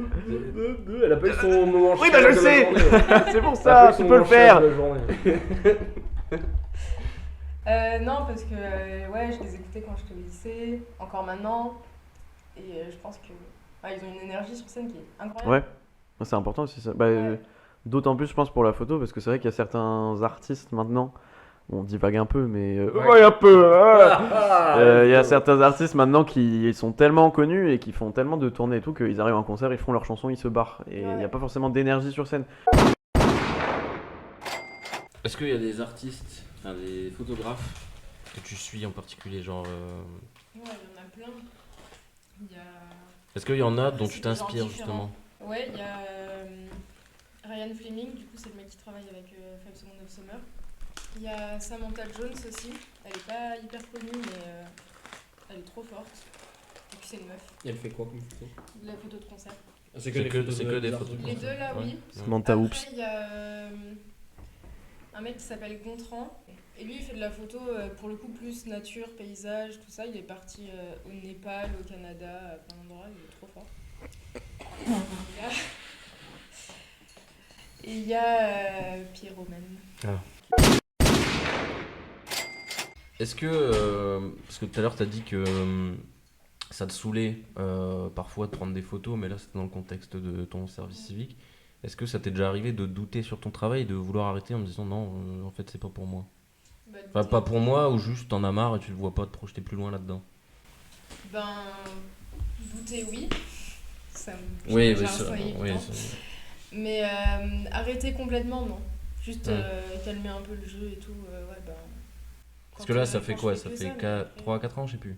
Elle appelle son moment Oui, bah je le de la sais. journée. C'est pour Elle ça. appelle Tu son peux le moment faire. de la journée. Non, parce que ouais, je les écoutais quand j'étais au lycée, encore maintenant, et je pense que ils ont une énergie sur scène qui est incroyable. Ouais. C'est important aussi ça. Bah, Ouais. d'autant plus, je pense, pour la photo, parce que c'est vrai qu'il y a certains artistes maintenant. On divague un peu, mais. Ouais. Ouais, un peu. Ah, Il y a certains artistes maintenant qui sont tellement connus et qui font tellement de tournées et tout qu'ils arrivent en concert, ils font leur chanson, ils se barrent. Et il n'y a Ouais. pas forcément d'énergie sur scène. Est-ce qu'il y a des artistes, enfin des photographes que tu suis en particulier, genre Ouais, il y en a plein. Il y a... est-ce qu'il y en a dont C'est tu des gens t'inspires différents. justement? Ouais, il y a Ryan Fleming, du coup c'est le mec qui travaille avec 5 Seconds of Summer. Il y a Samantha Jones aussi, elle est pas hyper connue mais elle est trop forte. Et puis c'est une meuf, Elle fait quoi comme photo? de la photo de concert. C'est que des photos. Les deux là, Ouais. oui. Samantha Après, Oops. il y a un mec qui s'appelle Gontran. Et lui, il fait de la photo pour le coup plus nature, paysage, tout ça. Il est parti au Népal, au Canada, à plein d'endroits. Il est trop fort. Et il y a Pierre Romaine. Est-ce que, parce que tout à l'heure tu as dit que ça te saoulait parfois de prendre des photos, mais là c'était dans le contexte de ton service civique. Est-ce que ça t'est déjà arrivé de douter sur ton travail, de vouloir arrêter en me disant non, en fait c'est pas pour moi? Bah, Enfin, pas pour moi, ou juste t'en as marre et tu ne vois pas te projeter plus loin là-dedans? Ben, douter, oui. Ça me... Oui, j'ai oui, un ça, seuil oui, évident. ça- Mais arrêter complètement, non. Juste Ouais. calmer un peu le jeu et tout. Ouais, ben, Parce que là, ça quand fait je quoi? fais Ça que fait mais après- 3-4 ans, je sais plus,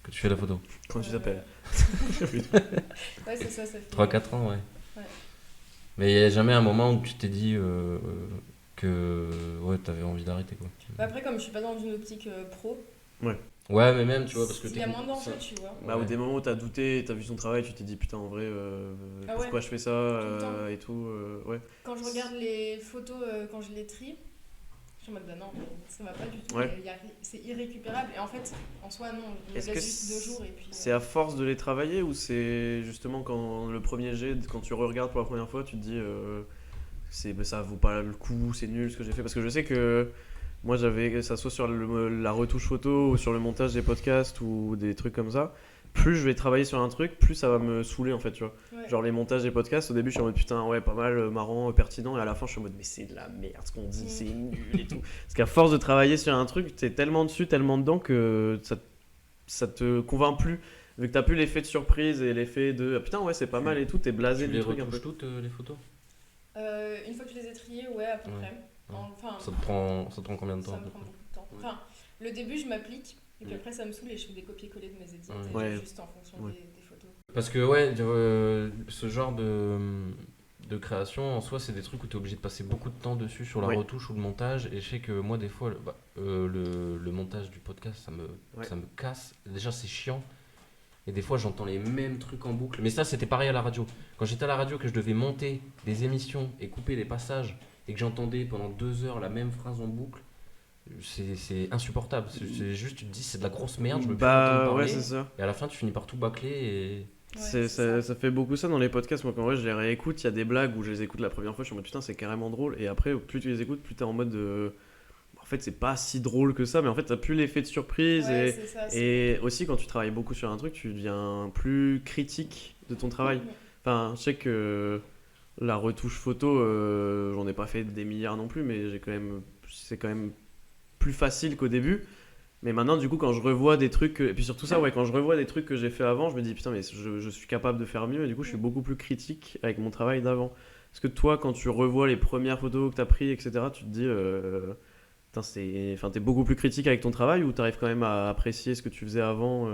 que tu fais la photo. Comment tu t'appelles? Ouais, c'est ça, ça fait. 3-4 ans, ouais. Ouais. Mais il n'y a jamais un moment où tu t'es dit que ouais, t'avais envie d'arrêter, quoi. Bah après, comme je suis pas dans une optique pro, Ouais, mais même, tu vois, parce que il y a moins d'enjeux, tu vois. Bah, ou des moments où t'as douté, t'as vu son travail, tu t'es dit putain, en vrai, Ah ouais. pourquoi je fais ça le temps. et tout. Ouais. Quand je regarde les photos, quand je les trie, je suis en mode bah non, mais ça va pas du tout. Ouais. C'est irrécupérable. Et en fait, en soi, non, je me Est-ce que laisse juste 2 jours et puis. c'est à force de les travailler ou c'est justement quand le premier jet, quand tu regardes pour la première fois, tu te dis ça vaut pas le coup, c'est nul ce que j'ai fait? Parce que je sais que moi j'avais, que ça soit sur la retouche photo ou sur le montage des podcasts ou des trucs comme ça, plus je vais travailler sur un truc, plus ça va me saouler en fait, tu vois. Ouais. Genre les montages des podcasts, au début je suis en mode putain ouais pas mal, marrant, pertinent, et à la fin je suis en mode mais c'est de la merde ce qu'on dit, c'est nul et tout. Parce qu'à force de travailler sur un truc, t'es tellement dessus, tellement dedans que ça te convainc plus. Vu que t'as plus l'effet de surprise et l'effet de ah, putain ouais c'est pas mal et tout, t'es blasé Tu du les truc un peu. retouches toutes, les photos? Une fois que je les ai triées, ouais, à peu Ouais. près. Enfin, Ça te prend combien de temps ça à me peu prend près? beaucoup de temps. Ouais. Enfin, le début, je m'applique, et puis Ouais. après, ça me saoule et je fais des copier-coller de mes édits, Ouais. juste en fonction Ouais. des photos. Parce que ouais, ce genre de création, en soi, c'est des trucs où tu es obligé de passer beaucoup de temps dessus sur la Ouais. retouche ou le montage. Et je sais que moi, des fois, le montage du podcast, ça me casse. Déjà, c'est chiant. Et des fois, j'entends les mêmes trucs en boucle. Mais ça, c'était pareil à la radio. Quand j'étais à la radio, que je devais monter des émissions et couper les passages, et que j'entendais pendant 2 heures la même phrase en boucle, c'est insupportable. C'est juste, tu te dis, c'est de la grosse merde, je me plus entendre Bah parler. ouais c'est ça. Et à la fin, tu finis par tout bâcler et... Ouais, Ça fait beaucoup ça dans les podcasts. Moi, quand ouais, je les réécoute, il y a des blagues où je les écoute la première fois, je suis en mode putain, c'est carrément drôle. Et après, plus tu les écoutes, plus t'es en mode en fait, c'est pas si drôle que ça, mais en fait, t'as plus l'effet de surprise. Ouais, c'est ça, Et aussi, quand tu travailles beaucoup sur un truc, tu deviens plus critique de ton travail. Enfin, je sais que la retouche photo, j'en ai pas fait des milliards non plus, mais c'est quand même plus facile qu'au début. Mais maintenant, du coup, quand je revois des trucs, et puis surtout ça, ouais, quand je revois des trucs que j'ai fait avant, je me dis putain, mais je suis capable de faire mieux, et du coup, je suis beaucoup plus critique avec mon travail d'avant. Est-ce que toi, quand tu revois les premières photos que t'as prises, etc., tu te dis, putain, t'es beaucoup plus critique avec ton travail ou t'arrives quand même à apprécier ce que tu faisais avant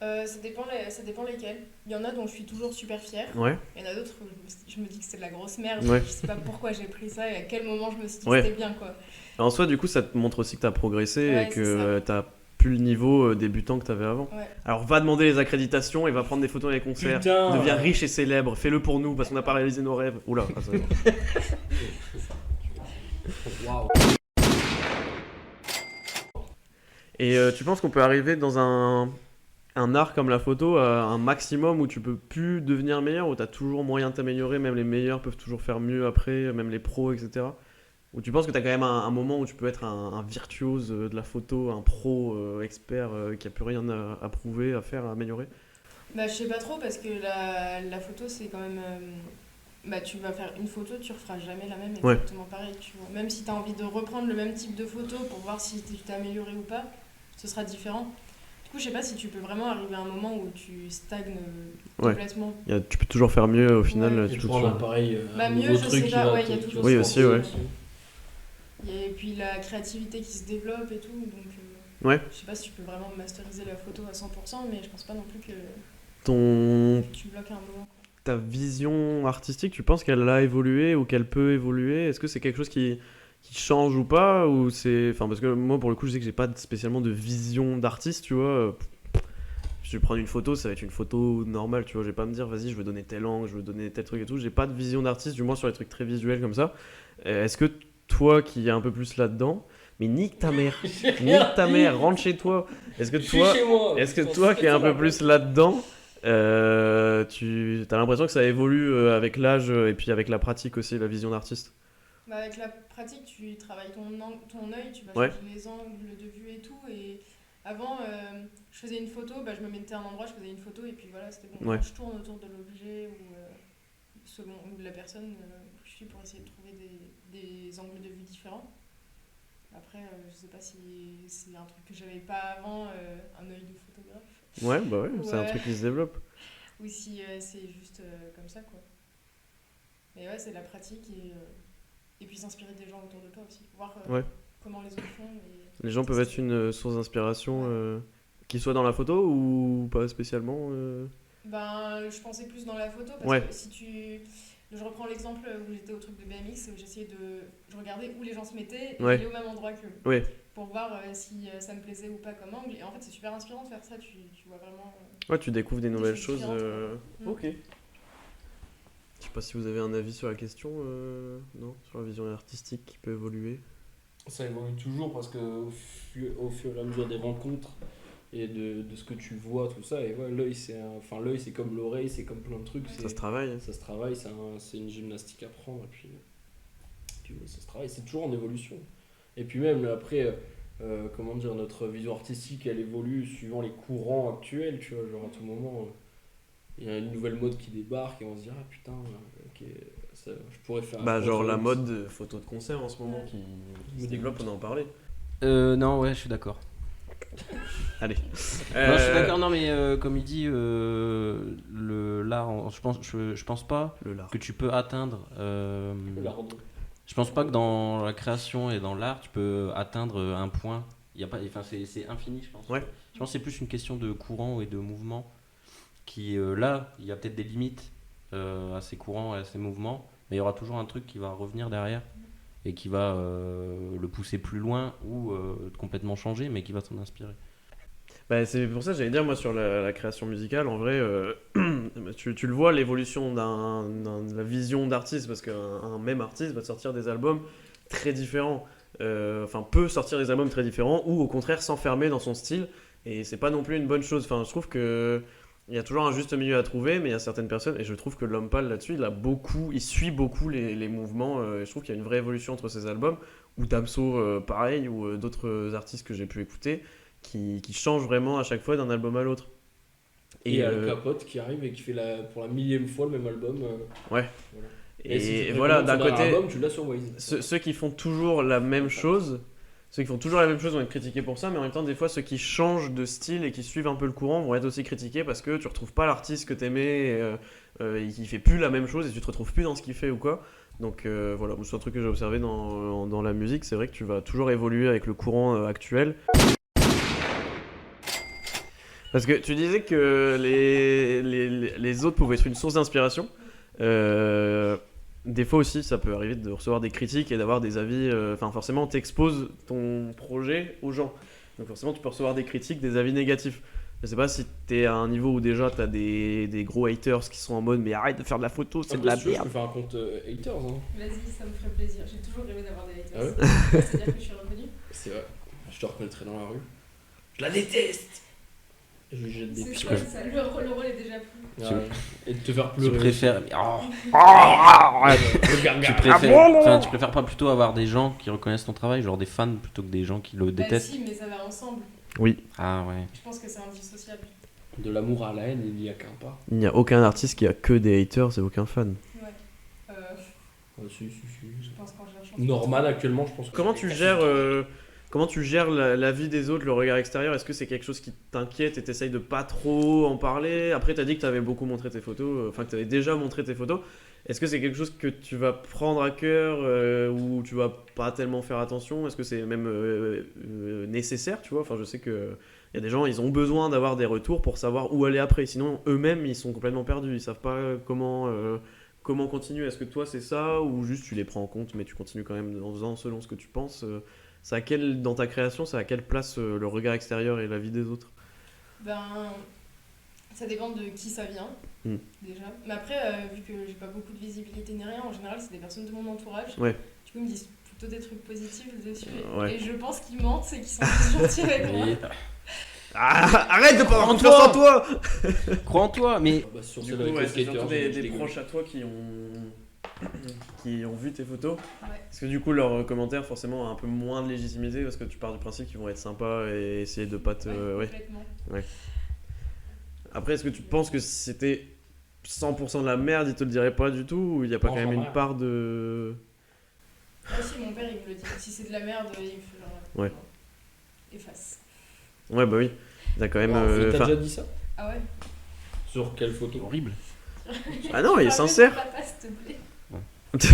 ça dépend lesquels. Il y en a dont je suis toujours super fière. Ouais. Il y en a d'autres où je me dis que c'est de la grosse merde. Ouais. Je sais pas pourquoi j'ai pris ça et à quel moment je me suis dit Ouais. que c'était bien, quoi. En soi, du coup, ça te montre aussi que t'as progressé Ouais, et c'est que t'as plus le niveau débutant que t'avais avant. Ouais. Alors, va demander les accréditations et va prendre des photos dans les concerts. Putain. Deviens riche et célèbre. Fais-le pour nous parce qu'on n'a pas réalisé nos rêves. Oula. Ah, ça va. Waouh. Et tu penses qu'on peut arriver dans un art comme la photo à un maximum où tu peux plus devenir meilleur, où tu as toujours moyen de t'améliorer, même les meilleurs peuvent toujours faire mieux après, même les pros, etc. Ou tu penses que tu as quand même un moment où tu peux être un virtuose de la photo, un pro expert qui a plus rien à prouver, à faire, à améliorer? Bah, je sais pas trop parce que la photo, c'est quand même. Bah, tu vas faire une photo, tu referas jamais la même Ouais. exactement pareil. Tu vois. Même si tu as envie de reprendre le même type de photo pour voir si tu t'es amélioré ou pas, ce sera différent. Du coup, je sais pas si tu peux vraiment arriver à un moment où tu stagnes Ouais. complètement. Tu peux toujours faire mieux au final. Ouais. Tu Tu peux prends un toujours... appareil, Bah, un mieux, nouveau je truc sais qui pas, va ouais, te- il y a tu toujours vas Oui, te aussi, forcer ouais. dessus. Et puis la créativité qui se développe et tout. Donc, Ouais. je sais pas si tu peux vraiment masteriser la photo à 100%, mais je pense pas non plus que tu bloques à un moment. Ta vision artistique, tu penses qu'elle a évolué ou qu'elle peut évoluer? Est-ce que c'est quelque chose qui change ou pas? Ou c'est... Enfin, parce que moi, pour le coup, je sais que j'ai pas spécialement de vision d'artiste, tu vois. Je vais prendre une photo, ça va être une photo normale, tu vois. Je vais pas me dire, vas-y, je veux donner tel angle, je veux donner tel truc et tout. J'ai pas de vision d'artiste, du moins sur les trucs très visuels comme ça. Est-ce que toi, qui es un peu plus là-dedans, mais nique ta mère, nique ta mère, rentre chez toi. Est-ce que Je suis toi, chez moi. est-ce que Putain, toi c'est qui es un ça, peu plus là-dedans, tu as l'impression que ça évolue avec l'âge et puis avec la pratique aussi, la vision d'artiste? Bah, avec la pratique, tu travailles ton œil, tu vas Ouais. changer les angles de vue et tout. Et avant, je faisais une photo, bah, je me mettais à un endroit, je faisais une photo et puis voilà, c'était bon. Ouais. Je tourne autour de l'objet ou de la personne où je suis pour essayer de trouver des angles de vue différents. Après, je sais pas si c'est un truc que j'avais pas avant, un œil de photographe, Ouais, bah ouais, c'est un Ouais. truc qui se développe. ou si c'est juste comme ça, quoi. Mais ouais, c'est la pratique et puis s'inspirer des gens autour de toi aussi, voir Ouais. comment les autres font. Et Les gens peuvent être une source d'inspiration, qu'ils soient dans la photo ou pas spécialement. Ben, je pensais plus dans la photo parce Ouais. que si tu. Je reprends l'exemple où j'étais au truc de BMX, où j'essayais de. Je regardais où les gens se mettaient et Ouais. j'allais au même endroit qu'eux. Ouais. Pour voir si ça me plaisait ou pas comme angle. Et en fait, c'est super inspirant de faire ça, tu vois vraiment. Ouais, tu découvres des nouvelles choses choses. différentes, quoi. Ok. Je sais pas si vous avez un avis sur la question, non? Sur la vision artistique qui peut évoluer. Ça évolue toujours parce que au fur et à mesure des rencontres et de ce que tu vois, tout ça, et ouais, l'œil c'est comme l'oreille, c'est comme plein de trucs. Ça se travaille. Ça se travaille, c'est une gymnastique à prendre, et puis ouais, ça se travaille, c'est toujours en évolution. Et puis même après, comment dire, notre vision artistique elle évolue suivant les courants actuels, tu vois, genre à tout moment, il y a une nouvelle mode qui débarque et on se dit, ah putain, ok, ça, je pourrais faire. Bah, je genre pourrais la faire mode photo de concert en ce moment qui se développe, on en parlait. Non, ouais, je suis d'accord. Allez. Non, je suis d'accord, non, mais comme il dit, l'art, je pense pas Le lard. que tu peux atteindre. l'art. Je pense pas que dans la création et dans l'art, tu peux atteindre un point. Il y a pas, enfin, c'est infini, je pense. Ouais. Je pense que c'est plus une question de courant et de mouvement. Qui, là, il y a peut-être des limites à ces courants et à ces mouvements, mais il y aura toujours un truc qui va revenir derrière et qui va le pousser plus loin ou complètement changer, mais qui va s'en inspirer. Bah, c'est pour ça que j'allais dire, moi, sur la création musicale, en vrai, tu le vois, l'évolution de la vision d'artiste, parce qu'un même artiste va te sortir des albums très différents. Enfin, peut sortir des albums très différents, ou au contraire s'enfermer dans son style, et c'est pas non plus une bonne chose. Enfin, je trouve que il y a toujours un juste milieu à trouver, mais il y a certaines personnes, et je trouve que l'Homme Pâle là-dessus, il suit beaucoup les mouvements, et je trouve qu'il y a une vraie évolution entre ces albums, ou Damso, pareil, ou d'autres artistes que j'ai pu écouter, qui changent vraiment à chaque fois d'un album à l'autre. Et Al Capote qui arrive et qui fait pour la millième fois le même album. Ouais. Voilà. Et si tu voilà, d'un précommandes son côté, album, tu l'as sur Waze. ceux qui font toujours la même chose, vont être critiqués pour ça, mais en même temps, des fois, ceux qui changent de style et qui suivent un peu le courant vont être aussi critiqués parce que tu retrouves pas l'artiste que t'aimais et qui fait plus la même chose et tu te retrouves plus dans ce qu'il fait ou quoi. Donc voilà, c'est un truc que j'ai observé dans la musique, c'est vrai que tu vas toujours évoluer avec le courant actuel. Parce que tu disais que les autres pouvaient être une source d'inspiration. Des fois aussi, ça peut arriver de recevoir des critiques et d'avoir des avis. Enfin, forcément, t'exposes ton projet aux gens. Donc forcément, tu peux recevoir des critiques, des avis négatifs. Je sais pas si t'es à un niveau où déjà t'as des gros haters qui sont en mode mais arrête de faire de la photo, c'est de la Si tu veux, je merde. peux faire un compte haters. Hein. Vas-y, ça me ferait plaisir. J'ai toujours rêvé d'avoir des haters. Ah ouais C'est-à-dire que je suis reconnue. C'est vrai. Je te reconnaîtrais dans la rue. Je la déteste. Et je lui jette des C'est pieds. ça, le rôle est déjà pris. Ouais. Et de te faire Tu pleurer. préfères. Oh, Le gargare. tu préfères pas plutôt avoir des gens qui reconnaissent ton travail, genre des fans plutôt que des gens qui le Bah détestent? si, mais ça va ensemble. Ah ouais. Je pense que c'est indissociable. De l'amour à la haine, il n'y a qu'un pas. Il n'y a aucun artiste qui a que des haters et aucun fan. Ouais. Si. Je pense qu'en cherchant. Norman, actuellement, je pense que. Comment tu gères la vie des autres, le regard extérieur? Est-ce que c'est quelque chose qui t'inquiète et t'essayes de pas trop en parler? Après, t'as dit que t'avais beaucoup montré tes photos, enfin que t'avais déjà montré tes photos. Est-ce que c'est quelque chose que tu vas prendre à cœur ou tu vas pas tellement faire attention? Est-ce que c'est même nécessaire, tu vois? Enfin, je sais que y a des gens, ils ont besoin d'avoir des retours pour savoir où aller après. Sinon, eux-mêmes, ils sont complètement perdus. Ils savent pas comment continuer. Est-ce que toi, c'est ça ou juste tu les prends en compte, mais tu continues quand même en faisant selon ce que tu penses? Dans ta création, c'est à quelle place le regard extérieur et la vie des autres? Ben, ça dépend de qui ça vient, déjà. Mais après, vu que j'ai pas beaucoup de visibilité ni rien, en général, c'est des personnes de mon entourage. Ouais. Du coup, ils me disent plutôt des trucs positifs dessus. Ouais. Et je pense qu'ils mentent et qu'ils sont plus gentils avec moi. Ah, arrête de pas avoir En confiance en toi! Crois en toi, mais Bah, sur Du celle coup, avec ouais, le c'est skater, surtout je des dégueule. proches à toi qui ont vu tes photos. Ouais. Parce que du coup, leurs commentaires, forcément, ont un peu moins de légitimité parce que tu pars du principe qu'ils vont être sympas et essayer de pas te. Ouais. Complètement. Après, est-ce que tu penses que si c'était 100% de la merde, ils te le diraient pas du tout? Ou il n'y a pas quand même une part de. Moi aussi, mon père, il me le dit. Si c'est de la merde, il me fait genre. Ouais. Efface. Ouais, bah oui. T'as quand même. T'as enfin- déjà dit ça? Ah ouais? Sur quelle photo? horrible. Ah non, il est Rappelle sincère. ton papa, s'il te plaît. Ça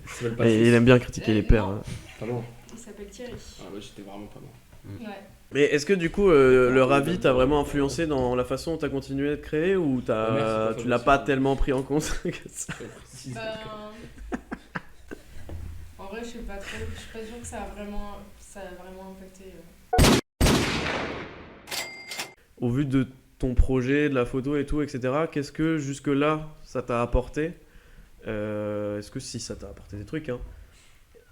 s'appelle pas Et il aime bien critiquer les pères. hein. Pas loin. Il s'appelle Thierry. Ah ouais, j'étais vraiment pas loin. Ouais. Mais est-ce que du coup, le Ravi t'a vraiment influencé dans la façon dont t'as continué de créer ou Ah, merci, tu pas l'as facile. pas tellement pris en compte que ça? Ben, en vrai, je sais pas trop. Je suis pas sûre que ça a vraiment impacté. Au vu de ton projet, de la photo et tout, etc., qu'est-ce que jusque-là ça t'a apporté? Est-ce que si ça t'a apporté des trucs, hein,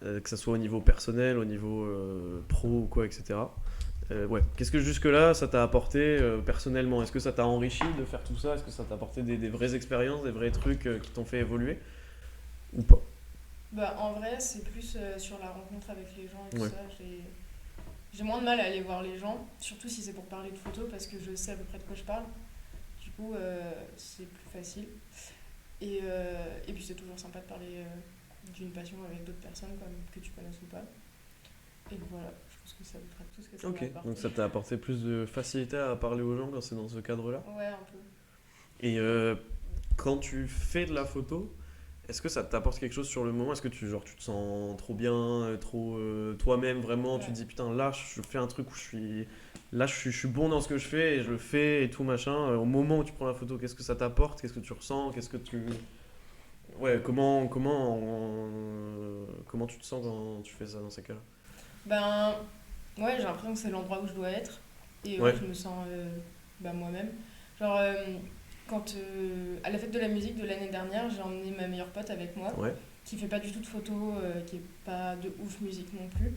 que ça soit au niveau personnel, au niveau pro ou quoi, etc. Ouais. Qu'est-ce que jusque-là ça t'a apporté personnellement? Est-ce que ça t'a enrichi de faire tout ça? Est-ce que ça t'a apporté des vraies expériences, des vrais trucs qui t'ont fait évoluer? Ou pas? Bah, en vrai, c'est plus sur la rencontre avec les gens et tout Ouais. ça. J'ai moins de mal à aller voir les gens, surtout si c'est pour parler de photos parce que je sais à peu près de quoi je parle. Du coup, c'est plus facile. Et puis, c'est toujours sympa de parler d'une passion avec d'autres personnes comme que tu connaisses ou pas. Et voilà, je pense que c'est à peu près tout ce que ça m'a Ok, apporté. donc ça t'a apporté plus de facilité à parler aux gens quand c'est dans ce cadre-là? Ouais, un peu. Et quand tu fais de la photo, est-ce que ça t'apporte quelque chose sur le moment? Est-ce que tu te sens trop bien, trop toi-même vraiment? Tu te dis putain, là je fais un truc où je suis bon dans ce que je fais et je le fais et tout machin. Au moment où tu prends la photo, qu'est-ce que ça t'apporte? Qu'est-ce que tu ressens? Ouais, comment tu te sens quand tu fais ça dans ces cas-là? Ben, ouais, j'ai l'impression que c'est l'endroit où je dois être. Et Ouais. je me sens moi-même. Genre, quand à la fête de la musique de l'année dernière, j'ai emmené ma meilleure pote avec moi, Ouais. qui fait pas du tout de photos, qui est pas de ouf musique non plus.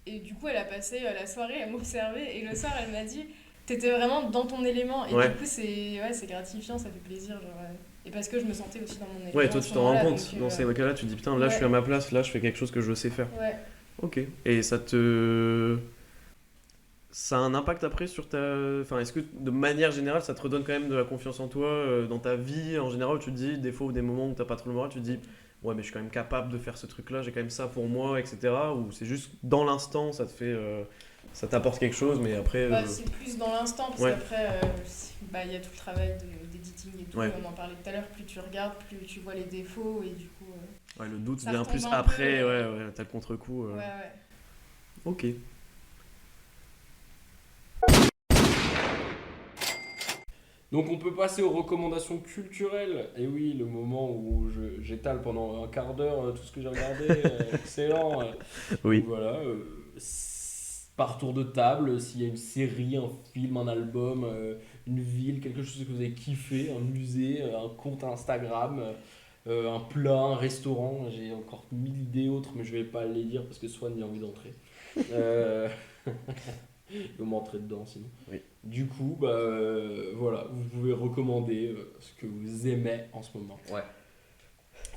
Et du coup, elle a passé la soirée à m'observer. Et le soir, elle m'a dit, t'étais vraiment dans ton élément. Et Ouais. du coup, c'est gratifiant, ça fait plaisir. Genre, et parce que je me sentais aussi dans mon élément. Ouais, toi à tu ce t'en rends moment-là, compte donc, dans ces cas-là, tu te dis putain, là je ouais. suis à ma place, là je fais quelque chose que je sais faire. Ouais. Ok. Et ça a un impact après sur enfin, est-ce que de manière générale ça te redonne quand même de la confiance en toi dans ta vie en général où tu te dis des fois ou des moments où t'as pas trop le moral, tu te dis ouais mais je suis quand même capable de faire ce truc-là, j'ai quand même ça pour moi, etc. Ou c'est juste dans l'instant ça te fait ça t'apporte quelque chose mais après Bah, c'est plus dans l'instant, parce Ouais. qu'après, il y a tout le travail d'éditing et tout, Ouais. on en parlait tout à l'heure, plus tu regardes, plus tu vois les défauts, et du coup... ouais, le doute ça vient retombe plus un peu, après, et- ouais, t'as le contre-coup. Ouais, ouais. Ok. Donc on peut passer aux recommandations culturelles. Et oui, le moment où j'étale pendant un quart d'heure tout ce que j'ai regardé. Excellent. Oui. Donc voilà. par tour de table, s'il y a une série, un film, un album, une ville, quelque chose que vous avez kiffé, un musée, un compte Instagram, un plat, un restaurant. J'ai encore 1000 idées autres, mais je vais pas les dire parce que Swan a envie d'entrer. Il va m'entrer dedans sinon. Oui. Du coup, voilà, vous pouvez recommander ce que vous aimez en ce moment. Ouais.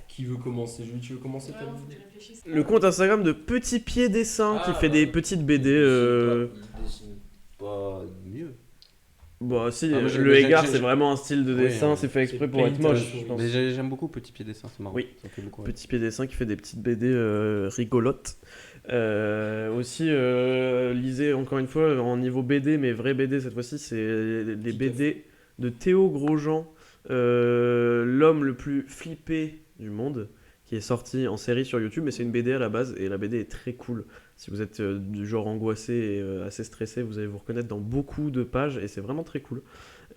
Qui veut commencer? Julie, tu veux commencer Ouais, toi? faut que je réfléchisse. Le compte Instagram de Petit Pied Dessin qui fait des petites BD. Il dessine pas mieux. Bon, si, Ah, moi, le j'ai- Égard, j'ai- c'est vraiment un style de Oui, dessin, hein. c'est fait exprès C'est pour être paint, moche, je pense. Mais j'aime beaucoup Petit Pied Dessin, c'est marrant. Oui. Ça me fait beaucoup. Petit Pied Dessin qui fait des petites BD rigolotes. Aussi, lisez encore une fois en niveau BD, mais vrai BD cette fois-ci, c'est les BD de Théo Grosjean, l'homme le plus flippé du monde, qui est sorti en série sur YouTube, mais c'est une BD à la base, et la BD est très cool. Si vous êtes du genre angoissé et assez stressé, vous allez vous reconnaître dans beaucoup de pages, et c'est vraiment très cool.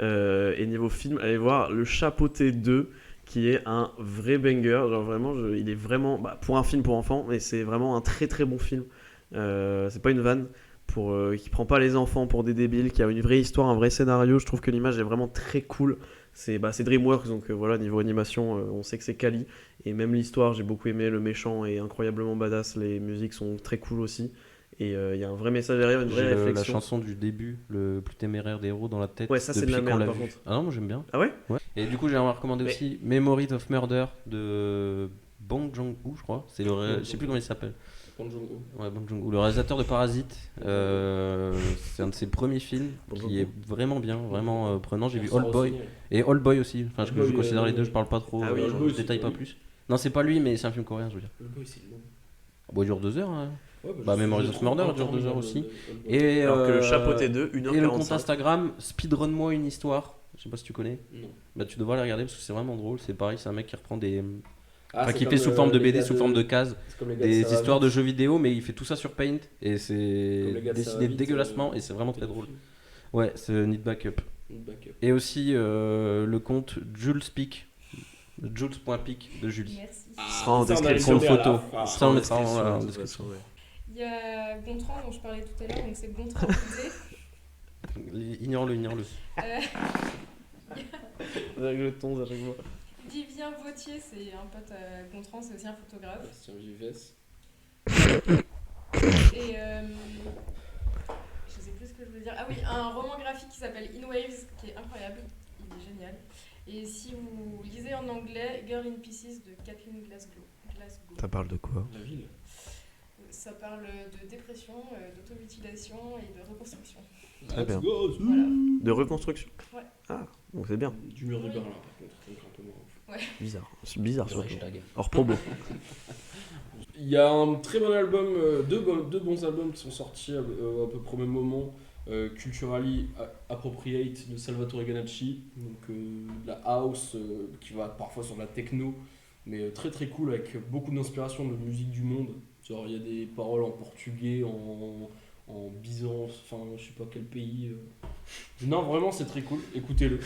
Et niveau film, allez voir Le Chapeauté 2, qui est un vrai banger. Genre vraiment, il est vraiment, pour un film pour enfants, mais c'est vraiment un très très bon film. C'est pas une vanne qui prend pas les enfants pour des débiles, qui a une vraie histoire, un vrai scénario. Je trouve que l'image est vraiment très cool. C'est DreamWorks, donc voilà, niveau animation, on sait que c'est quali. Et même l'histoire, j'ai beaucoup aimé. Le méchant est incroyablement badass. Les musiques sont très cool aussi. Et il y a un vrai message derrière, une vraie J'ai la réflexion. chanson du début, le plus téméraire des héros dans la tête. Ouais, ça, c'est de depuis la qu'on merde, l'a par vu. contre. Ah non, moi j'aime bien. Ah ouais? Et du coup, j'aimerais recommander Mais- aussi Memories of Murder de Bong Joon-ho, je crois. C'est je sais plus comment il s'appelle. Bong Joon-ho. Ouais, Bong Joon-ho, le réalisateur de Parasite. C'est un de ses premiers films qui est vraiment bien, vraiment prenant. J'ai vu On Old sort Boy aussi, et Old Boy aussi. Enfin, je Old Boy, considère les deux, je parle pas trop, Ah oui, je Old Boy, détaille c'est pas lui. plus. Non, c'est pas lui, mais c'est un film coréen, je veux dire. Le boy, c'est long. Bon, il dure 2 heures. Hein. Ouais, Bah, je- Memories je of trouve Murder pas dure 2 heures interminable, aussi. Old Boy. Et, Alors que Le Chapeauté 2, 1h45. et le compte Instagram, Speedrun-moi une histoire. Je sais pas si tu connais. Non. Bah, tu devrais aller regarder parce que c'est vraiment drôle. C'est pareil, c'est un mec qui reprend des. Ah, Enfin, c'est qui comme, fait sous forme de les BD, gars sous forme de cases, c'est comme les gars de des Ça va histoires de vite. jeux vidéo, mais il fait tout ça sur Paint et Comme c'est les gars de Ça va dessiné vite, dégueulassement et c'est vraiment très drôle. Ouais, c'est Need Backup. Une backup. Et aussi le compte Jules.pic, Jules.pic de Julie. Merci. Ce sera en Ça, on a description. les Une journées à la photo. fin. Ça, on mettra en de toute description. façon, ouais. Il y a Gontran dont je parlais tout à l'heure, donc c'est Gontran Boudet. Ignore-le, ignore-le. Avec le ton à chaque fois. Divien Vautier, c'est un pote à Gontran, c'est aussi un photographe. Bastien Vivès. Et je sais plus ce que je voulais dire. Ah oui, un roman graphique qui s'appelle In Waves, qui est incroyable, il est génial. Et si vous lisez en anglais, Girl in Pieces de Kathleen Glasgow. Ça parle de quoi? La ville. Ça parle de dépression, d'automutilation et de reconstruction. Très bien. Let's go. Voilà. De reconstruction? Ouais. Ah, donc c'est bien. Du mur de Oui. Berlin, par contre. Donc un peu moins. Bizarre. C'est bizarre surtout. Hashtag. Hors promo. Il y a un très bon album, deux bons albums qui sont sortis à peu près au même moment. Culturally Appropriate de Salvatore Ganacci, donc de la house qui va parfois sur de la techno, mais très très cool avec beaucoup d'inspiration de musique du monde. Genre il y a des paroles en portugais, en Byzance, enfin je sais pas quel pays. Non vraiment c'est très cool, écoutez-le.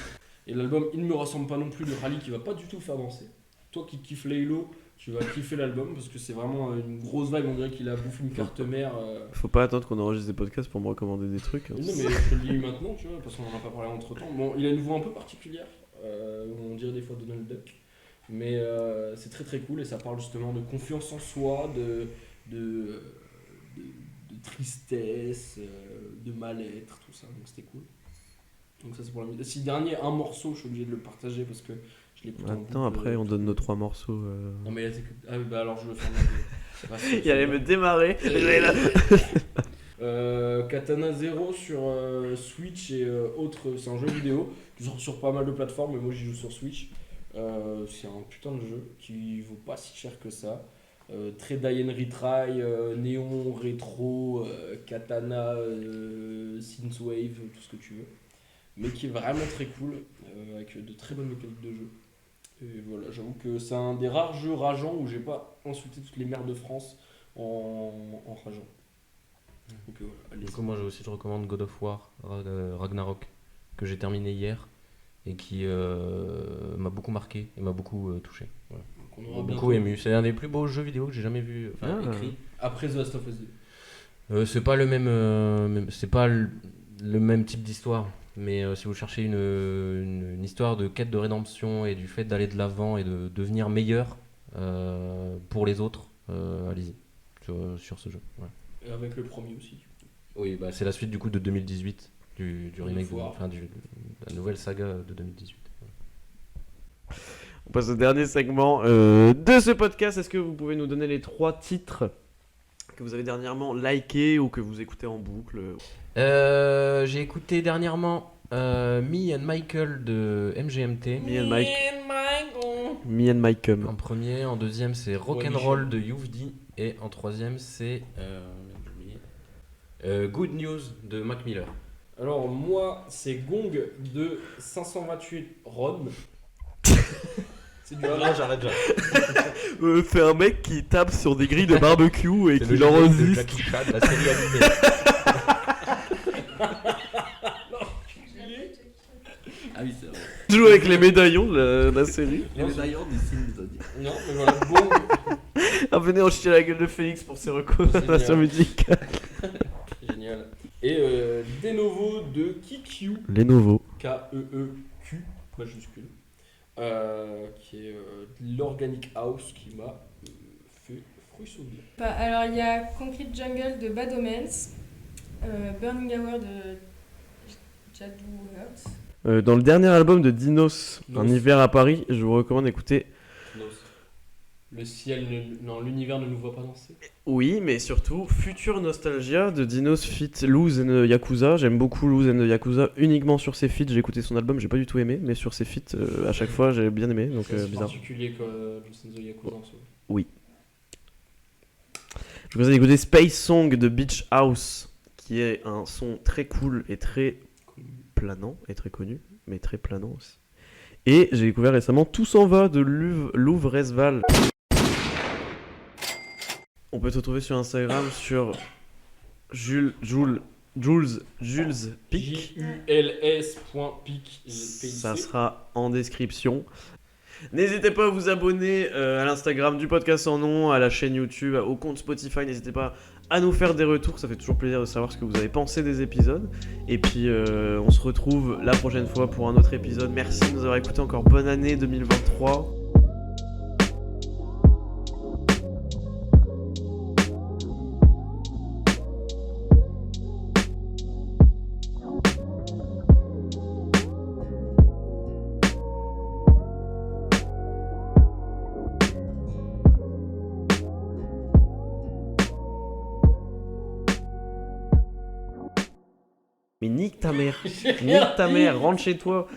Et l'album Il ne me ressemble pas non plus de Rally qui va pas du tout faire danser. Toi qui kiffes Laylo, tu vas kiffer l'album parce que c'est vraiment une grosse vibe, on dirait qu'il a bouffé une carte mère. Faut pas attendre qu'on enregistre des podcasts pour me recommander des trucs. Non mais je te le dis maintenant, tu vois, parce qu'on en a pas parlé entre temps. Bon, il a une voix un peu particulière, on dirait des fois Donald Duck, mais c'est très très cool et ça parle justement de confiance en soi, de tristesse, de mal-être, tout ça, donc c'était cool. Donc ça c'est pour la musique. Si dernier, un morceau, je suis obligé de le partager parce que je l'écoute en Attends, boucle, après on donne nos 3 morceaux. Non mais là c'est que... Ah oui, bah alors je le fais en Il allait me démarrer. Katana Zero sur Switch et autres, c'est un jeu vidéo qui sort sur pas mal de plateformes, mais moi j'y joue sur Switch. C'est un putain de jeu qui vaut pas si cher que ça. Très die and retry, néon, rétro, katana, synthwave, tout ce que tu veux. Mais qui est vraiment très cool, avec de très bonnes mécaniques de jeu. Et voilà, j'avoue que c'est un des rares jeux rageants où j'ai pas insulté toutes les mères de France en rageant. Donc voilà, allez. Du coup, moi je recommande God of War Ragnarok que j'ai terminé hier et qui m'a beaucoup marqué et m'a beaucoup touché. Voilà. Donc on aura M'a bientôt- beaucoup ému. C'est un des plus beaux jeux vidéo que j'ai jamais vu, enfin Ah. écrit. Après The Last of Us 2. C'est pas c'est pas le même type d'histoire. Mais si vous cherchez une histoire de quête de rédemption et du fait d'aller de l'avant et de devenir meilleur pour les autres, allez-y sur ce jeu. Ouais. Et avec le premier aussi. Oui, bah, c'est la suite du coup de 2018 du remake, de la nouvelle saga de 2018. On passe au dernier segment de ce podcast. Est-ce que vous pouvez nous donner les 3 titres que vous avez dernièrement likés ou que vous écoutez en boucle? J'ai écouté dernièrement Me and Michael de MGMT. Me and Michael. En premier, en deuxième c'est Rock'n'Roll de Youvdi et en troisième c'est Good News de Mac Miller. Alors moi, c'est Gong de 528 Ron. C'est du Là, j'arrête déjà. C'est un mec qui tape sur des grilles de barbecue et C'est qui le générique de l'enregistre. Jackie Chan, la série animée. Ah oui, c'est vrai. Il joue avec les médaillons de la série. Les médaillons des signes des zodiaques. Non, mais voilà, Gong. Ah, venez en chier la gueule de Félix pour ses recommandations musicales. Génial. Et Denovo de Kikyu. Lenovo. K-E-E-Q, majuscule. Qui est de l'Organic House qui m'a fait frissonner. Alors il y a Concrete Jungle de Bad Omens, Burning Hour de Jadou Hurt. Dans le dernier album de Dinos, Nos. Un hiver à Paris, je vous recommande d'écouter. Le ciel, non, l'univers ne nous voit pas danser. Oui, mais surtout Future Nostalgia de Dinos feat. Luz and Yakuza. J'aime beaucoup Luz and Yakuza uniquement sur ses feats. J'ai écouté son album, j'ai pas du tout aimé, mais sur ses feats, à chaque fois j'ai bien aimé. Donc C'est bizarre. particulier que Lucenzo Yakuza en soi. Oui. Je vous conseille d'écouter Space Song de Beach House, qui est un son très cool et très planant, et très connu, mais très planant aussi. Et j'ai découvert récemment Tout s'en va de Louvre Esval. On peut te retrouver sur Instagram sur Jules Pic. JULS.pic. Ça sera en description. N'hésitez pas à vous abonner à l'Instagram du podcast en nom, à la chaîne YouTube, au compte Spotify. N'hésitez pas à nous faire des retours, ça fait toujours plaisir de savoir ce que vous avez pensé des épisodes. Et puis on se retrouve la prochaine fois pour un autre épisode. Merci de nous avoir écoutés, encore bonne année 2023. Mais nique ta mère, rentre chez toi.